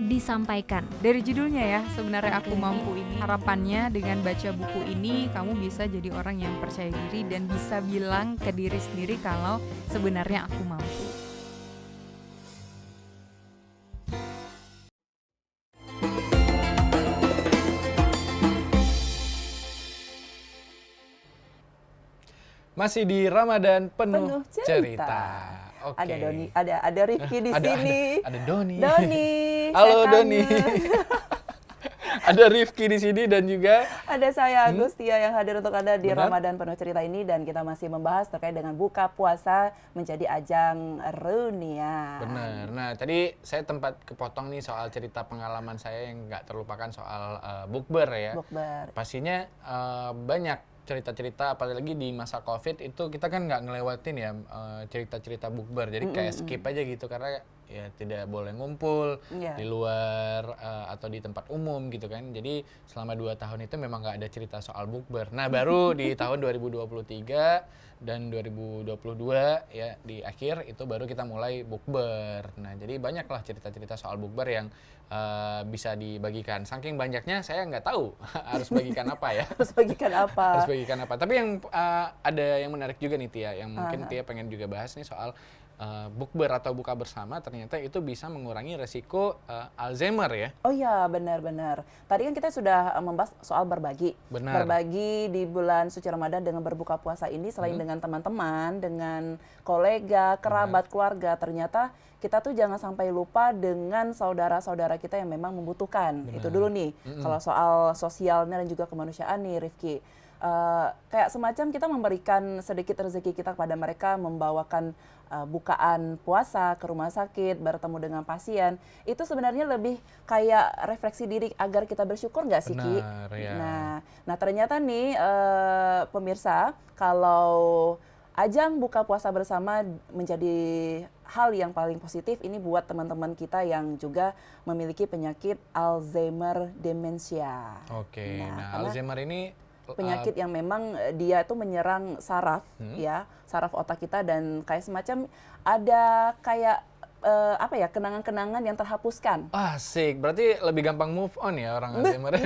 disampaikan? Dari judulnya ya, sebenarnya Aku Oke. Mampu ini. Harapannya dengan baca buku ini kamu bisa jadi orang yang percaya diri dan bisa bilang ke diri sendiri kalau sebenarnya aku mampu. Masih di Ramadan Penuh Penuh cerita. Cerita. Oke. Ada Doni, ada Rifki di sini. Ada Doni. Doni. Halo saya Doni. kangen. Ada Rifki di sini dan juga Ada saya Agustia yang hadir untuk Anda di Benar. Ramadan Penuh Cerita ini, dan kita masih membahas terkait dengan buka puasa menjadi ajang reunian. benar. Nah, tadi saya tempat kepotong nih soal cerita pengalaman saya yang nggak terlupakan soal bukber ya. Bukber. Pastinya banyak cerita-cerita, apalagi di masa COVID itu kita kan nggak ngelewatin ya cerita-cerita bukber. Jadi kayak skip aja gitu karena ya tidak boleh ngumpul Iya. di luar atau di tempat umum gitu kan. Jadi selama 2 tahun itu memang nggak ada cerita soal bukber. Nah baru di tahun 2023 dan 2022 ya di akhir itu baru kita mulai bukber. Nah jadi banyaklah cerita-cerita soal bukber yang bisa dibagikan. Saking banyaknya saya nggak tahu harus bagikan apa ya. Terus bagikan apa? Harus bagikan apa. Tapi yang ada yang menarik juga nih Tia, yang mungkin Tia pengen juga bahas nih soal bukber atau buka bersama ternyata itu bisa mengurangi resiko Alzheimer ya. Oh iya, benar-benar. Tadi kan kita sudah membahas soal berbagi. Benar. Berbagi di bulan suci Ramadan dengan berbuka puasa ini selain dengan teman-teman, dengan kolega, kerabat, keluarga, ternyata kita tuh jangan sampai lupa dengan saudara-saudara kita yang memang membutuhkan. Benar. Itu dulu nih. Kalau soal sosialnya dan juga kemanusiaan nih, Rifki. Kayak semacam kita memberikan sedikit rezeki kita kepada mereka, membawakan bukaan puasa ke rumah sakit, bertemu dengan pasien, itu sebenarnya lebih kayak refleksi diri agar kita bersyukur nggak sih, Ki? Benar, ya. Nah ternyata nih pemirsa, kalau ajang buka puasa bersama menjadi hal yang paling positif ini buat teman-teman kita yang juga memiliki penyakit Alzheimer demensia. Oke, nah karena Alzheimer ini penyakit yang memang dia itu menyerang saraf ya, saraf otak kita, dan kayak semacam ada kayak apa ya, kenangan-kenangan yang terhapuskan. asik, berarti lebih gampang move on ya orang Alzheimer.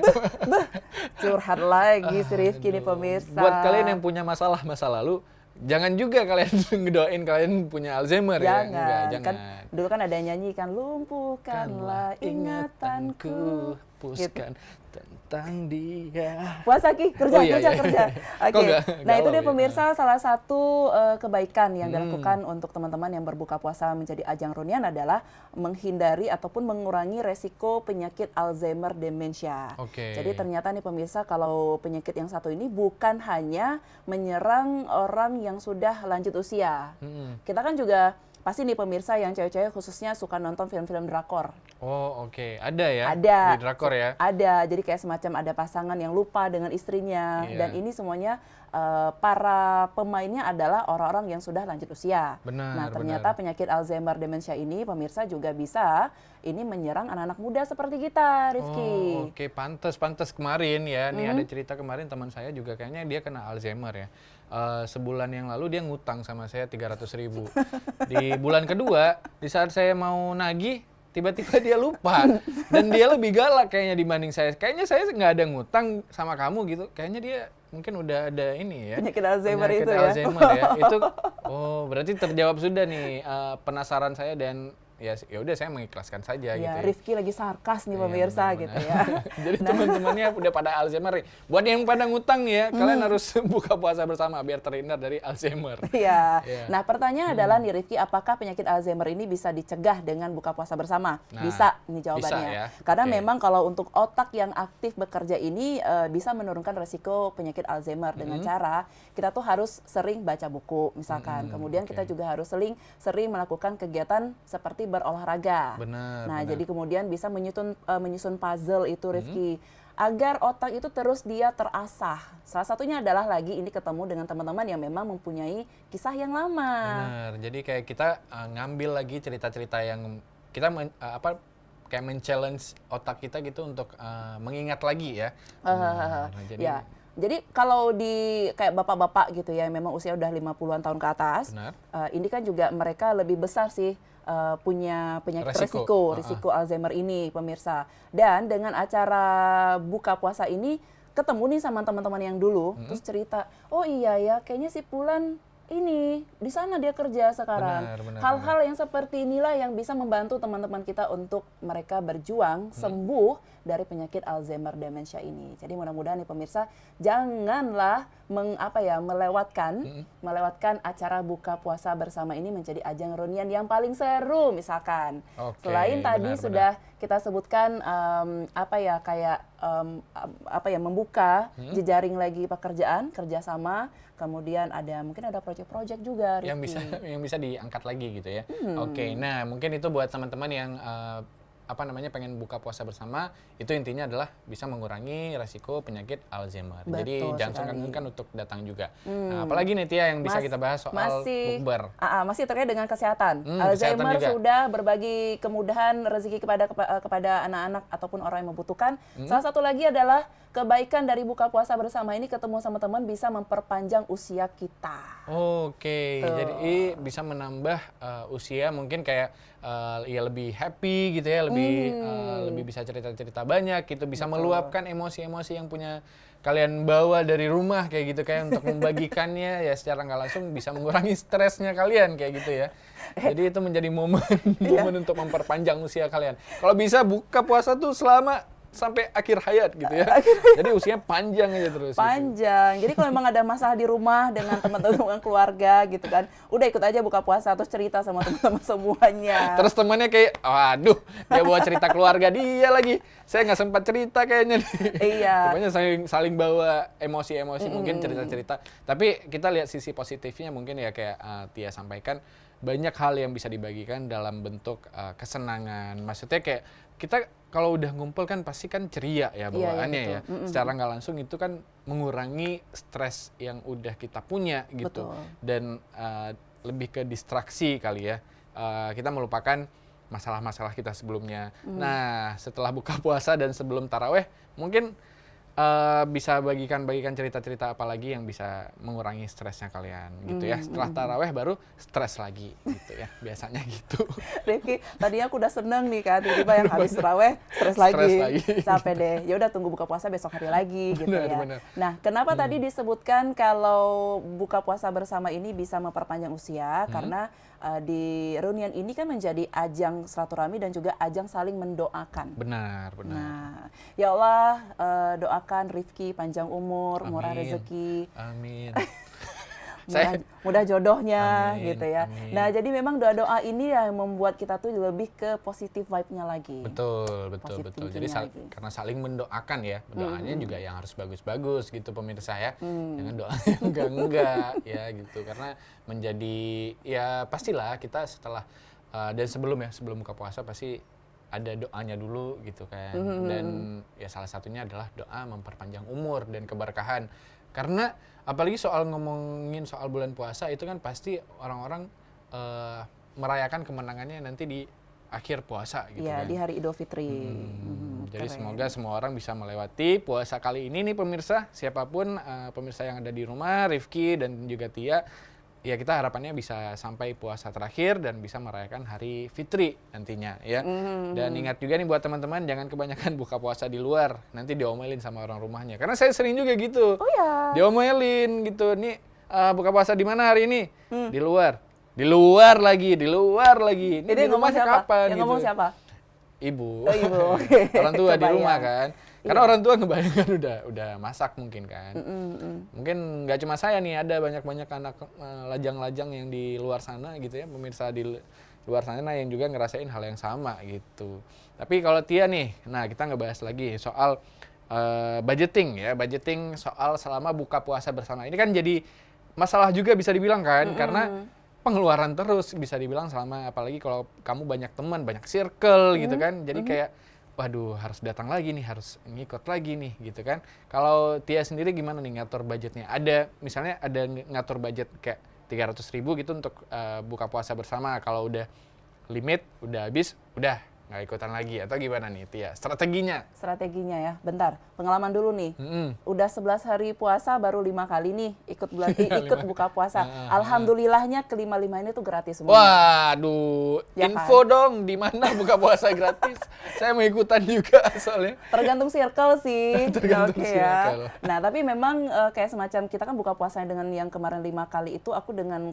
Curhat lagi si Rifki nih pemirsa. Buat kalian yang punya masalah masa lalu, jangan juga kalian ngedoain kalian punya Alzheimer ya. Enggak, Kan jangan. dulu kan ada yang nyanyi kan, lumpuhkanlah ingatanku. Hapuskan tentang dia. Puasa Ki, kerja, Oh, iya, kerja, iya. kerja. Kok Oke, nggak nah itu galau dia ya? pemirsa salah satu kebaikan yang dilakukan untuk teman-teman yang berbuka puasa menjadi ajang reunian adalah menghindari ataupun mengurangi resiko penyakit Alzheimer demensia. Oke. Jadi ternyata nih pemirsa, kalau penyakit yang satu ini bukan hanya menyerang orang yang sudah lanjut usia. Kita kan juga pasti nih pemirsa yang cewek-cewek khususnya suka nonton film-film drakor. Oh oke, ada ya? Ada. Di drakor ya? Ada, jadi kayak semacam ada pasangan yang lupa dengan istrinya. Iya. Dan ini semuanya para pemainnya adalah orang-orang yang sudah lanjut usia. Benar, Nah ternyata benar. penyakit Alzheimer demensia ini pemirsa juga bisa ini menyerang anak-anak muda seperti kita, Rifki. Oh, oke, pantes kemarin ya. Nih ada cerita kemarin teman saya juga kayaknya dia kena Alzheimer ya. Sebulan yang lalu dia ngutang sama saya 300.000. Di bulan kedua, di saat saya mau nagih, tiba-tiba dia lupa. Dan dia lebih galak kayaknya dibanding saya. Kayaknya saya nggak ada ngutang sama kamu gitu. Kayaknya dia mungkin udah ada ini ya. Penyakit Alzheimer Penyakit itu ya. Alzheimer ya. Itu berarti terjawab sudah nih penasaran saya, dan ya udah saya mengikhlaskan saja gitu Ya, ya. Rifki lagi sarkas nih Iya, pemirsa benar-benar. gitu ya. Jadi teman-temannya udah pada Alzheimer. Buat yang pada ngutang ya, kalian harus buka puasa bersama biar terhindar dari Alzheimer. Iya. Iya. Nah, pertanyaan adalah nih Rifki, apakah penyakit Alzheimer ini bisa dicegah dengan buka puasa bersama? Nah, Bisa nih jawabannya. bisa ya. Karena Oke. memang kalau untuk otak yang aktif bekerja ini bisa menurunkan resiko penyakit Alzheimer dengan cara kita tuh harus sering baca buku misalkan. Kemudian oke. kita juga harus sering melakukan kegiatan seperti berolahraga. Benar. Nah, benar. jadi kemudian bisa menyusun puzzle itu Rifki. Agar otak itu terus dia terasah. Salah satunya adalah lagi ini ketemu dengan teman-teman yang memang mempunyai kisah yang lama. Benar. Jadi kayak kita ngambil lagi cerita-cerita yang kita kayak men-challenge otak kita gitu untuk mengingat lagi ya. Nah, jadi Jadi kalau di kayak bapak-bapak gitu ya, memang usia udah 50-an tahun ke atas, benar. ini kan juga mereka lebih besar sih punya penyakit risiko Alzheimer ini pemirsa. Dan dengan acara buka puasa ini ketemu nih sama teman-teman yang dulu, terus cerita, oh iya ya kayaknya si Pulan ini di sana dia kerja sekarang. Benar, Hal-hal yang seperti inilah yang bisa membantu teman-teman kita untuk mereka berjuang sembuh dari penyakit Alzheimer demensia ini. Jadi mudah-mudahan nih pemirsa janganlah melewatkan acara buka puasa bersama ini menjadi ajang reunian yang paling seru misalkan. Oke, Selain tadi benar, sudah kita sebutkan membuka jejaring lagi pekerjaan, kerjasama, kemudian mungkin ada proyek-proyek juga Rifki. yang bisa diangkat lagi gitu ya. Oke, nah mungkin itu buat teman-teman yang pengen buka puasa bersama, itu intinya adalah bisa mengurangi resiko penyakit Alzheimer. Jadi Betul jangan sekali. sungkan-sungkan untuk datang juga. Nah, apalagi nih Tia yang bisa kita bahas soal bukber. Masih terkait dengan kesehatan. Kesehatan Alzheimer juga. sudah berbagi kemudahan rezeki kepada anak-anak ataupun orang yang membutuhkan. Salah satu lagi adalah kebaikan dari buka puasa bersama ini, ketemu sama teman bisa memperpanjang usia kita. Oke, jadi bisa menambah usia, mungkin kayak ya lebih happy gitu ya, lebih bisa cerita-cerita banyak gitu, bisa meluapkan emosi-emosi yang punya kalian bawa dari rumah kayak gitu, kayak untuk membagikannya ya secara nggak langsung bisa mengurangi stresnya kalian kayak gitu ya. Jadi itu menjadi momen untuk memperpanjang usia kalian. Kalau bisa buka puasa tuh sampai akhir hayat gitu ya. Jadi usianya panjang aja terus. Panjang. Jadi kalau memang ada masalah di rumah dengan teman-teman keluarga gitu kan, udah ikut aja buka puasa terus cerita sama teman-teman semuanya. Terus temannya kayak, waduh, dia bawa cerita keluarga dia lagi. Saya nggak sempat cerita kayaknya nih. Iya. Pokoknya saling bawa emosi-emosi, mungkin cerita-cerita. Tapi kita lihat sisi positifnya mungkin ya kayak Tia sampaikan, banyak hal yang bisa dibagikan dalam bentuk kesenangan. Maksudnya kayak kita kalau udah ngumpul kan pasti kan ceria ya bawaannya ya. Secara nggak langsung itu kan mengurangi stres yang udah kita punya gitu. Betul. Dan lebih ke distraksi kali ya. Kita melupakan masalah-masalah kita sebelumnya. Nah, setelah buka puasa dan sebelum taraweh, mungkin bisa bagikan cerita-cerita apa lagi yang bisa mengurangi stresnya kalian gitu ya. Setelah taraweh baru stres lagi gitu ya, biasanya gitu. Rifki, tadinya aku udah seneng nih kan, tiba-tiba yang habis taraweh stres lagi. Capek deh. Ya udah tunggu buka puasa besok hari lagi gitu ya. Benar. Nah, kenapa tadi disebutkan kalau buka puasa bersama ini bisa memperpanjang usia? Karena di reunian ini kan menjadi ajang silaturahmi dan juga ajang saling mendoakan. Benar. Nah, ya Allah, doakan Rifki panjang umur, murah Amin. rezeki, Amin. mudah jodohnya Amin, gitu ya. amin. Nah, jadi memang doa-doa ini yang membuat kita tuh lebih ke positif vibe-nya lagi. Betul. Positive Jadi thinking-nya lagi. karena saling mendoakan ya, doanya juga yang harus bagus-bagus gitu pemirsa ya. Jangan doa yang enggak ya gitu. Karena menjadi ya pastilah kita setelah dan sebelum buka puasa pasti ada doanya dulu gitu kan. Dan ya salah satunya adalah doa memperpanjang umur dan keberkahan. Karena apalagi ngomongin soal bulan puasa itu kan pasti orang-orang merayakan kemenangannya nanti di akhir puasa gitu Iya, kan. di hari Idul Fitri. Jadi Keren. semoga semua orang bisa melewati puasa kali ini nih pemirsa, siapapun pemirsa yang ada di rumah, Rifki dan juga Tia, ya kita harapannya bisa sampai puasa terakhir dan bisa merayakan hari Fitri nantinya ya. Dan ingat juga nih buat teman-teman jangan kebanyakan buka puasa di luar, nanti diomelin sama orang rumahnya. Karena saya sering juga gitu. Oh ya. Diomelin gitu. Nih buka puasa di mana hari ini? Di luar. Di luar lagi. Ini Itu di yang ngomong rumahnya siapa? kapan Yang ngomong gitu. siapa? Ibu. Oh, ibu. Oke. Orang tua di Kebayang. rumah kan. Karena orang tua kebanyakan udah masak mungkin kan. Mungkin nggak cuma saya nih, ada banyak anak lajang-lajang yang di luar sana gitu ya, pemirsa di luar sana yang juga ngerasain hal yang sama gitu. Tapi kalau Tia nih, nah kita ngebahas lagi soal budgeting ya, budgeting soal selama buka puasa bersama. Ini kan jadi masalah juga bisa dibilang kan, karena pengeluaran terus bisa dibilang selama, apalagi kalau kamu banyak teman, banyak circle gitu kan. Jadi kayak waduh harus datang lagi nih, harus ngikut lagi nih gitu kan. Kalau Tia sendiri gimana nih ngatur budgetnya? Misalnya ada ngatur budget kayak 300.000 gitu untuk buka puasa bersama. Kalau udah limit, udah habis, udah nggak ikutan lagi atau gimana nih Tia? Strateginya? Strateginya ya, bentar. Pengalaman dulu nih. Udah 11 hari puasa baru 5 kali nih ikut buka puasa. Alhamdulillahnya kelima-lima ini tuh gratis semua. Waduh, Ya info dong di mana buka puasa gratis. Saya mau ikutan juga soalnya. Tergantung circle sih. Tergantung Oke circle. ya. Nah, tapi memang kayak semacam kita kan buka puasa dengan yang kemarin 5 kali itu aku dengan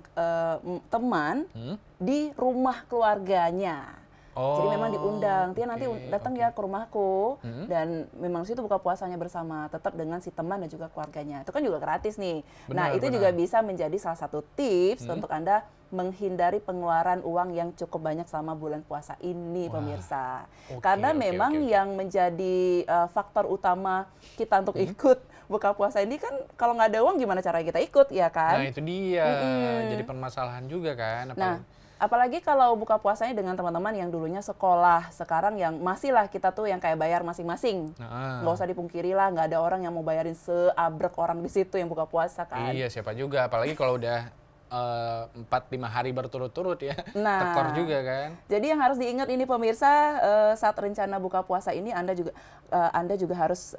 teman di rumah keluarganya. Jadi memang diundang, Tia nanti datang ya ke rumahku, dan memang situ buka puasanya bersama, tetap dengan si teman dan juga keluarganya. Itu kan juga gratis nih. Nah, itu juga bisa menjadi salah satu tips untuk Anda menghindari pengeluaran uang yang cukup banyak selama bulan puasa ini, pemirsa. Karena memang yang menjadi faktor utama kita untuk ikut buka puasa ini kan, kalau nggak ada uang gimana cara kita ikut, ya kan? Nah itu dia, jadi permasalahan juga kan. Nah, Apalagi kalau buka puasanya dengan teman-teman yang dulunya sekolah, sekarang yang masih lah kita tuh yang kayak bayar masing-masing. Nggak usah dipungkiri lah, nggak ada orang yang mau bayarin seabrek orang di situ yang buka puasa kan. Iya, siapa juga. Apalagi kalau udah 4-5 hari berturut-turut ya. Nah, Tekor juga kan. jadi yang harus diingat ini pemirsa, saat rencana buka puasa ini Anda juga harus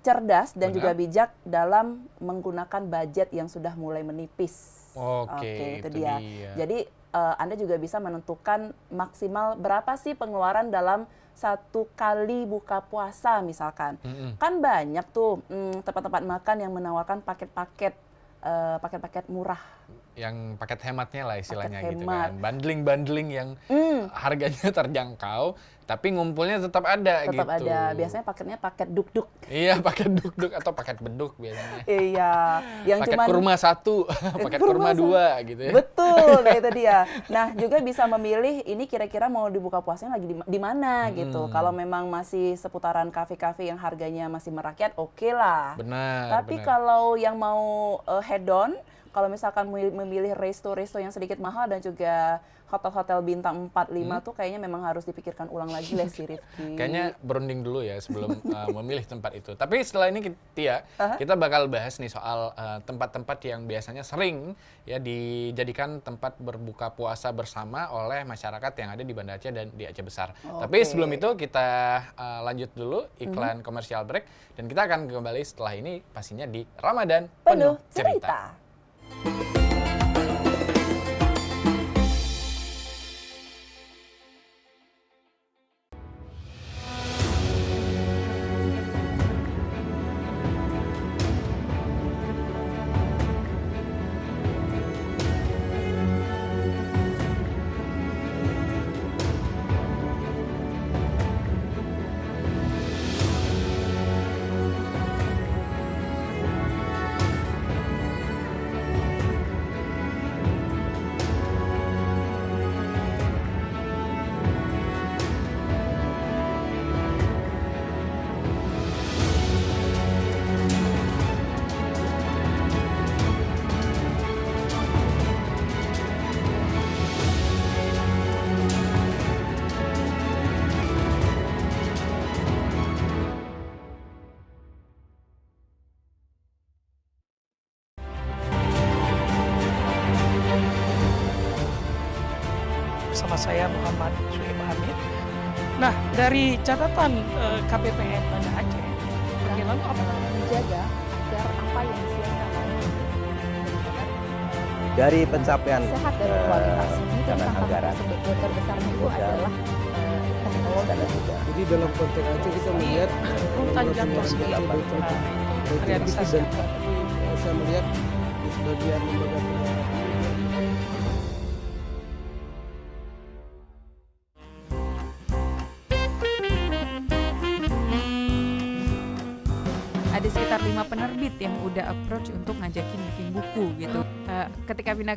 cerdas dan Benar. juga bijak dalam menggunakan budget yang sudah mulai menipis. Oke, itu itu dia. dia. Jadi Anda juga bisa menentukan maksimal berapa sih pengeluaran dalam satu kali buka puasa misalkan. Kan banyak tuh tempat-tempat makan yang menawarkan paket-paket murah. Yang paket hematnya lah istilahnya Paket gitu hemat. kan. Bundling-bundling yang harganya terjangkau, tapi ngumpulnya tetap ada gitu. Tetap ada. Biasanya paketnya paket duk-duk. Iya, paket duk-duk atau paket beduk biasanya. Iya, yang Paket cuman kurma 1, paket kurma 2 gitu ya. Betul, nah itu dia. Nah, juga bisa memilih ini kira-kira mau dibuka puasanya lagi di mana gitu. Kalau memang masih seputaran kafe-kafe yang harganya masih merakyat, oke lah. Benar. Tapi benar. kalau yang mau head on, kalau misalkan memilih resto-resto yang sedikit mahal dan juga hotel-hotel bintang 4, 5 tuh kayaknya memang harus dipikirkan ulang lagi lah si Rifki. Kayaknya berunding dulu ya sebelum memilih tempat itu. Tapi setelah ini Tia, kita bakal bahas nih soal tempat-tempat yang biasanya sering ya dijadikan tempat berbuka puasa bersama oleh masyarakat yang ada di Banda Aceh dan di Aceh Besar. Tapi sebelum itu kita lanjut dulu iklan komersial break dan kita akan kembali setelah ini pastinya di Ramadan Penuh cerita. Bersama saya Muhammad Suhaib Hamid. Nah, dari catatan KPPN Banda Aceh, lalu apa? Menjaga agar apa yang disiapkan dari pencapaian sehat dan berkualitas. Ini dan tantangan anggaran terbesarnya itu dan adalah teknologi. Jadi dalam konteks Aceh kita melihat Rutan Jantung sendiri, itu realisasi dan saya melihat di sebagian lembaga pendidikan Ada sekitar 5 penerbit yang udah approach untuk ngajakin bikin buku gitu. Ketika pindah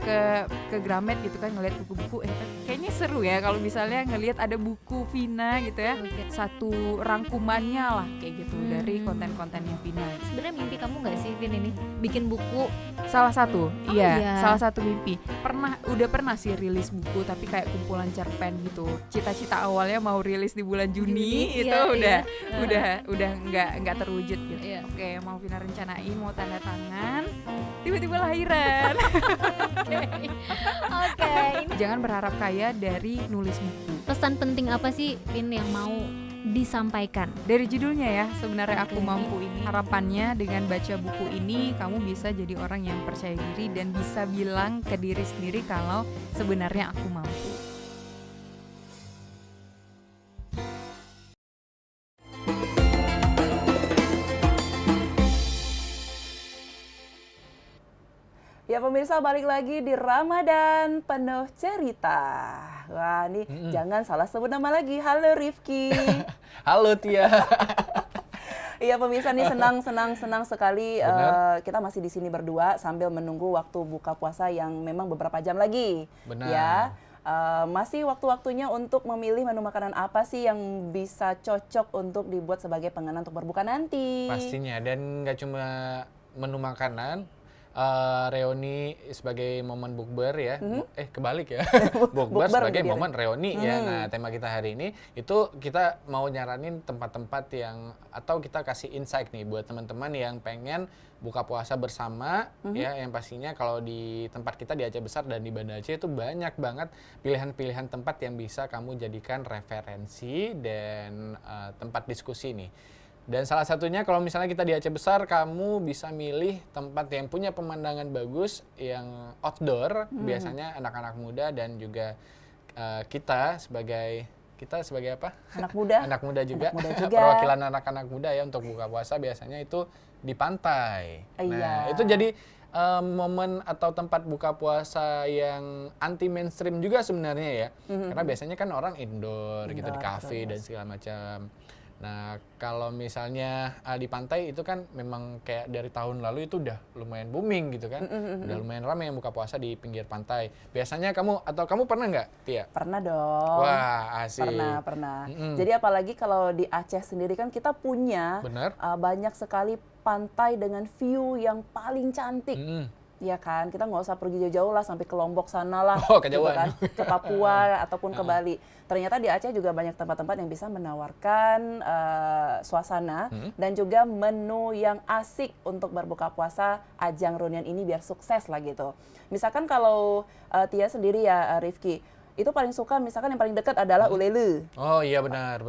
ke Gramet gitu kan ngeliat buku-buku, kayaknya seru ya kalau misalnya ngelihat ada buku Vina gitu ya, satu rangkumannya lah kayak gitu dari konten-kontennya Vina. Sebenarnya mimpi kamu nggak sih, Vin, ini bikin buku? Salah satu, iya. salah satu mimpi. Udah pernah sih rilis buku tapi kayak kumpulan cerpen gitu. Cita-cita awalnya mau rilis di bulan Juni itu iya, udah nggak terwujud gitu. Iya. Oke, mau Vina rencanain mau tanda tangan, tiba-tiba lahiran. Oke, ini Jangan berharap kaya dari nulis buku. pesan penting apa sih, Vin, yang mau disampaikan? Dari judulnya ya, sebenarnya Aku Oke. Mampu ini. Harapannya dengan baca buku ini kamu bisa jadi orang yang percaya diri dan bisa bilang ke diri sendiri kalau sebenarnya aku mampu. Ya pemirsa, balik lagi di Ramadan Penuh Cerita. Wah, ini jangan salah sebut nama lagi. Halo Rifki. Halo Tia. Iya pemirsa, nih senang sekali Benar. kita masih di sini berdua sambil menunggu waktu buka puasa yang memang beberapa jam lagi. Benar. Ya, masih waktu-waktunya untuk memilih menu makanan apa sih yang bisa cocok untuk dibuat sebagai pengenan untuk berbuka nanti. Pastinya, dan nggak cuma menu makanan, reuni sebagai momen bukber ya. Kebalik ya. Bukber Bukber sebagai berdiri. momen reuni ya. Nah, tema kita hari ini itu kita mau nyaranin tempat-tempat yang atau kita kasih insight nih buat teman-teman yang pengen buka puasa bersama ya, yang pastinya kalau di tempat kita di Aceh Besar dan di Banda Aceh itu banyak banget pilihan-pilihan tempat yang bisa kamu jadikan referensi dan tempat diskusi nih. Dan salah satunya kalau misalnya kita di Aceh Besar, kamu bisa milih tempat yang punya pemandangan bagus, yang outdoor, biasanya anak-anak muda dan juga kita sebagai apa? Anak muda. Anak muda juga. Anak muda juga. Perwakilan anak-anak muda ya untuk buka puasa biasanya itu di pantai. Nah, Iya. itu jadi momen atau tempat buka puasa yang anti mainstream juga sebenarnya ya. Karena biasanya kan orang indoor gitu di Indoor, kafe betul. dan segala macam. Nah, kalau misalnya di pantai itu kan memang kayak dari tahun lalu itu udah lumayan booming gitu kan. Udah lumayan ramai yang buka puasa di pinggir pantai. Biasanya kamu pernah nggak, Tia? Pernah dong. Wah, asik. Pernah. Jadi apalagi kalau di Aceh sendiri kan kita punya Bener. banyak sekali pantai dengan view yang paling cantik. Ya kan, kita nggak usah pergi jauh-jauh lah sampai ke Lombok sana lah, Oh, gitu kejauhan. kan, ke Papua ataupun ke Bali. Ternyata di Aceh juga banyak tempat-tempat yang bisa menawarkan suasana dan juga menu yang asik untuk berbuka puasa ajang reunian ini biar sukses lah gitu. Misalkan kalau Tia sendiri ya Rifki, itu paling suka misalkan yang paling dekat adalah Ulele. Oh iya benar.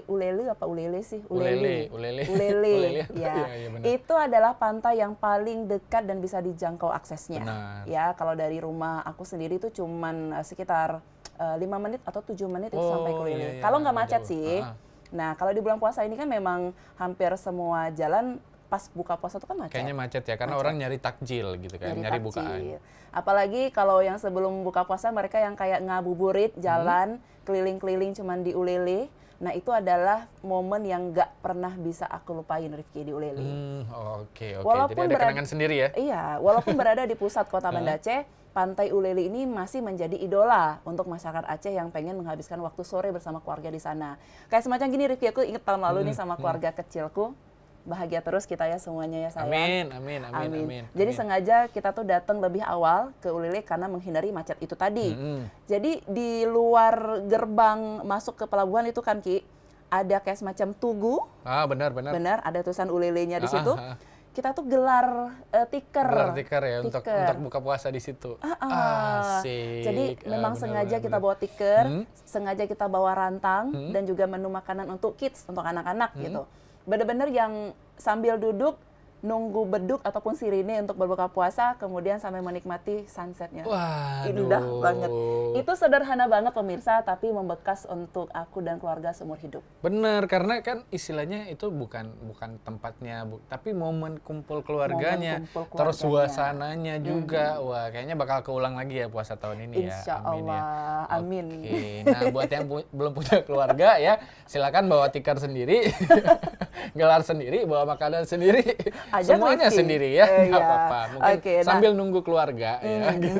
Ulele apa Ulele sih? Ulele. Ulele. Ya. Iya, benar. Itu adalah pantai yang paling dekat dan bisa dijangkau aksesnya. Benar. Ya, kalau dari rumah aku sendiri itu cuman sekitar 5 menit atau 7 menit itu sampai ke Ulele. Iya, Kalau nggak macet jauh. sih. Nah, kalau di bulan puasa ini kan memang hampir semua jalan pas buka puasa itu kan macet. Kayaknya macet ya, karena orang nyari takjil gitu kan, nyari bukaan. takjil. Apalagi kalau yang sebelum buka puasa mereka yang kayak ngabuburit jalan keliling-keliling cuman di Ulele. Nah, itu adalah momen yang nggak pernah bisa aku lupain Rifki di Ulele. Oke. Walaupun Jadi ada berada- kenangan sendiri ya. Iya, walaupun berada di pusat kota Banda Aceh, Pantai Ulele ini masih menjadi idola untuk masyarakat Aceh yang pengen menghabiskan waktu sore bersama keluarga di sana. Kayak semacam gini Rifki, aku inget tahun lalu nih sama keluarga kecilku. Bahagia terus kita ya semuanya ya sayang. Amin. Jadi sengaja kita tuh datang lebih awal ke Ulele karena menghindari macet itu tadi. Jadi di luar gerbang masuk ke pelabuhan itu kan Ki, ada kayak semacam tugu. Benar. Benar, ada tulisan Ulelenya di situ. Kita tuh gelar tiker. Gelar tikar ya untuk Tiker. buka puasa di situ. Asik. Jadi memang sengaja kita bawa tiker, sengaja kita bawa rantang dan juga menu makanan untuk kids, untuk anak-anak gitu. Bener-bener yang sambil duduk nunggu beduk ataupun sirine untuk berbuka puasa, kemudian sampai menikmati sunsetnya. Waduh. Indah banget. Itu sederhana banget pemirsa, tapi membekas untuk aku dan keluarga seumur hidup. Bener, karena kan istilahnya itu bukan tempatnya, tapi momen kumpul keluarganya, Momen kumpul terus keluarganya. suasananya juga. Wah, kayaknya bakal keulang lagi ya puasa tahun ini ya. Insya Amin ya. Allah, amin. Oke, nah buat yang belum punya keluarga ya, silakan bawa tikar sendiri, gelar sendiri, bawa makanan sendiri, Ajak semuanya Rifki. sendiri ya, nggak Iya. apa-apa. Mungkin Oke, nah. sambil nunggu keluarga ya gitu.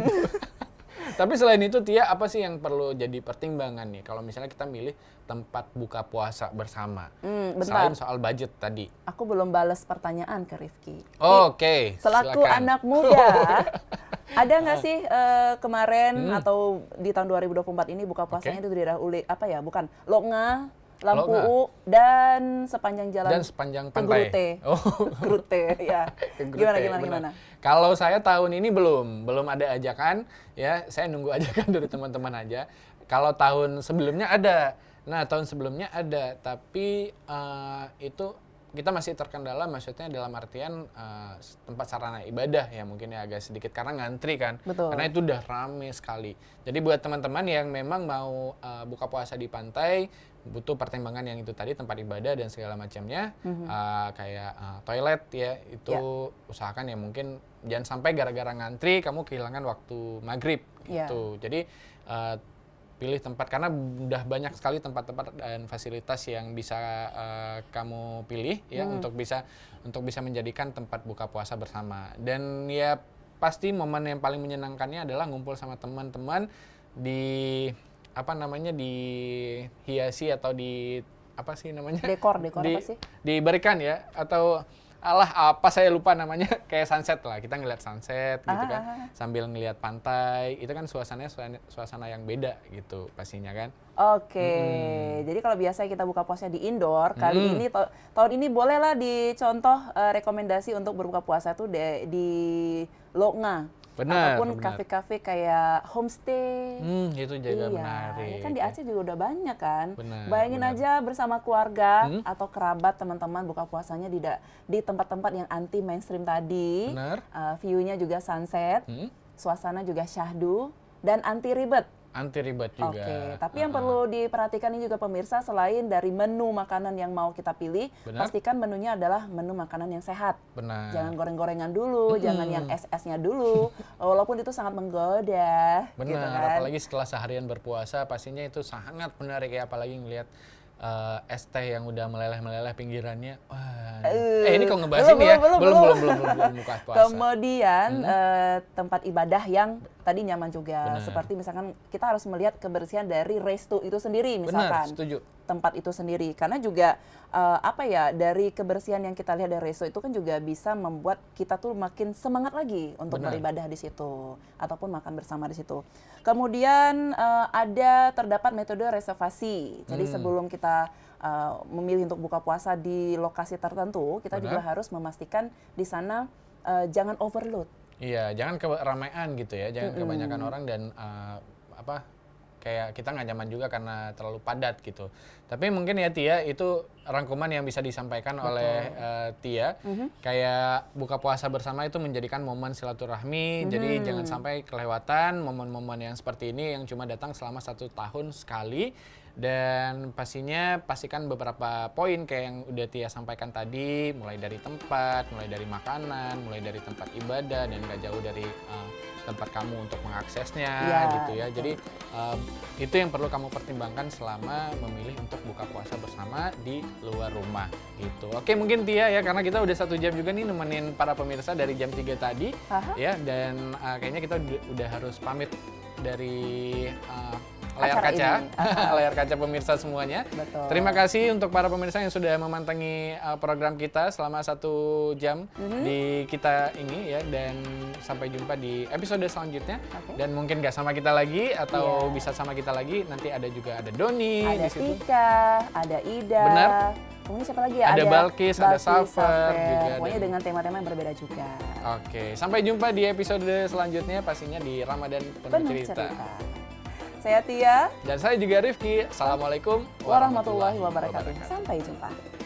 Tapi selain itu Tia, apa sih yang perlu jadi pertimbangan nih kalau misalnya kita milih tempat buka puasa bersama? Bentar. Selain soal budget tadi. Aku belum balas pertanyaan ke Rifki. Oke, Selaku silakan. anak muda, ada nggak sih kemarin atau di tahun 2024 ini buka puasanya itu di daerah bukan Longa, Lampu Longa. U, dan sepanjang jalan Dan sepanjang ke pantai. Grute. Oh. Grute, ya. Ke Grute, benar. Gimana? Kalau saya tahun ini belum ada ajakan, ya saya nunggu ajakan dari teman-teman aja. Kalau tahun sebelumnya ada, tahun sebelumnya ada, tapi itu kita masih terkendala, maksudnya dalam artian tempat sarana ibadah ya mungkin ya agak sedikit karena ngantri kan, Betul. karena itu udah rame sekali. Jadi buat teman-teman yang memang mau buka puasa di pantai, butuh pertimbangan yang itu tadi, tempat ibadah dan segala macamnya, kayak toilet ya itu usahakan ya mungkin jangan sampai gara-gara ngantri kamu kehilangan waktu maghrib gitu. Jadi pilih tempat karena udah banyak sekali tempat-tempat dan fasilitas yang bisa kamu pilih ya untuk bisa menjadikan tempat buka puasa bersama. Dan ya pasti momen yang paling menyenangkannya adalah ngumpul sama teman-teman di dihiasi atau dekor apa sih? Diberikan ya, Diberikan ya, atau alah apa saya lupa namanya, kayak sunset lah. Kita ngeliat sunset gitu kan, sambil ngeliat pantai. Itu kan suasananya suasana yang beda gitu pastinya kan. Oke, jadi kalau biasa kita buka puasa di indoor, kali ini tahun ini bolehlah dicontoh rekomendasi untuk berbuka puasa tuh di Loknga. Benar, ataupun benar. kafe-kafe kayak homestay. Itu juga Iya, menarik. ya kan di Aceh juga udah banyak kan. Benar, Bayangin benar. aja bersama keluarga atau kerabat teman-teman buka puasanya di tempat-tempat yang anti mainstream tadi. Benar. View-nya juga sunset, suasana juga syahdu dan anti ribet. Anti ribet juga. Oke, tapi yang perlu diperhatikan ini juga pemirsa, selain dari menu makanan yang mau kita pilih, Benar. pastikan menunya adalah menu makanan yang sehat. Benar. Jangan goreng-gorengan dulu, jangan yang es-esnya dulu, walaupun itu sangat menggoda. Benar, gitu kan. apalagi setelah seharian berpuasa pastinya itu sangat menarik ya, apalagi ngelihat es teh yang udah meleleh-meleleh pinggirannya. Wah. Ini kok ngebahas ini ya? Belum buka puasa. Kemudian tempat ibadah yang tadi nyaman juga. Benar. Seperti misalkan kita harus melihat kebersihan dari resto itu sendiri misalkan. Benar, setuju. Tempat itu sendiri. Karena juga dari kebersihan yang kita lihat dari resto itu kan juga bisa membuat kita tuh makin semangat lagi untuk Benar. beribadah di situ ataupun makan bersama di situ. Kemudian terdapat metode reservasi. Jadi sebelum kita memilih untuk buka puasa di lokasi tertentu, kita juga Benar. harus memastikan di sana jangan overload. Iya, jangan keramaian gitu ya, jangan kebanyakan orang dan kayak kita nggak nyaman juga karena terlalu padat gitu. Tapi mungkin ya Tia, itu rangkuman yang bisa disampaikan oleh Tia. Kayak buka puasa bersama itu menjadikan momen silaturahmi, jadi jangan sampai kelewatan momen-momen yang seperti ini yang cuma datang selama 1 tahun sekali. Dan pastikan beberapa poin kayak yang udah Tia sampaikan tadi, mulai dari tempat, mulai dari makanan, mulai dari tempat ibadah, dan gak jauh dari tempat kamu untuk mengaksesnya gitu ya. Jadi itu yang perlu kamu pertimbangkan selama memilih untuk buka puasa bersama di luar rumah gitu. Oke, mungkin Tia ya, karena kita udah 1 jam juga nih nemenin para pemirsa dari jam 3 tadi ya, dan kayaknya kita udah harus pamit dari layar Acara kaca, ini. layar kaca pemirsa semuanya. Betul. Terima kasih untuk para pemirsa yang sudah memantangi program kita selama 1 jam di kita ini ya, dan sampai jumpa di episode selanjutnya. Dan mungkin gak sama kita lagi atau bisa sama kita lagi, nanti ada Doni Ada di situ. Tika, ada Ida. Benar. Kemudian siapa lagi ya? Ada Balkis, ada Safer juga. Pokoknya dengan tema-tema yang berbeda juga. Oke, sampai jumpa di episode selanjutnya pastinya di Ramadan Penuh Cerita. Saya Tia. Dan saya juga Rifki. Assalamualaikum Warahmatullahi wabarakatuh. Sampai jumpa.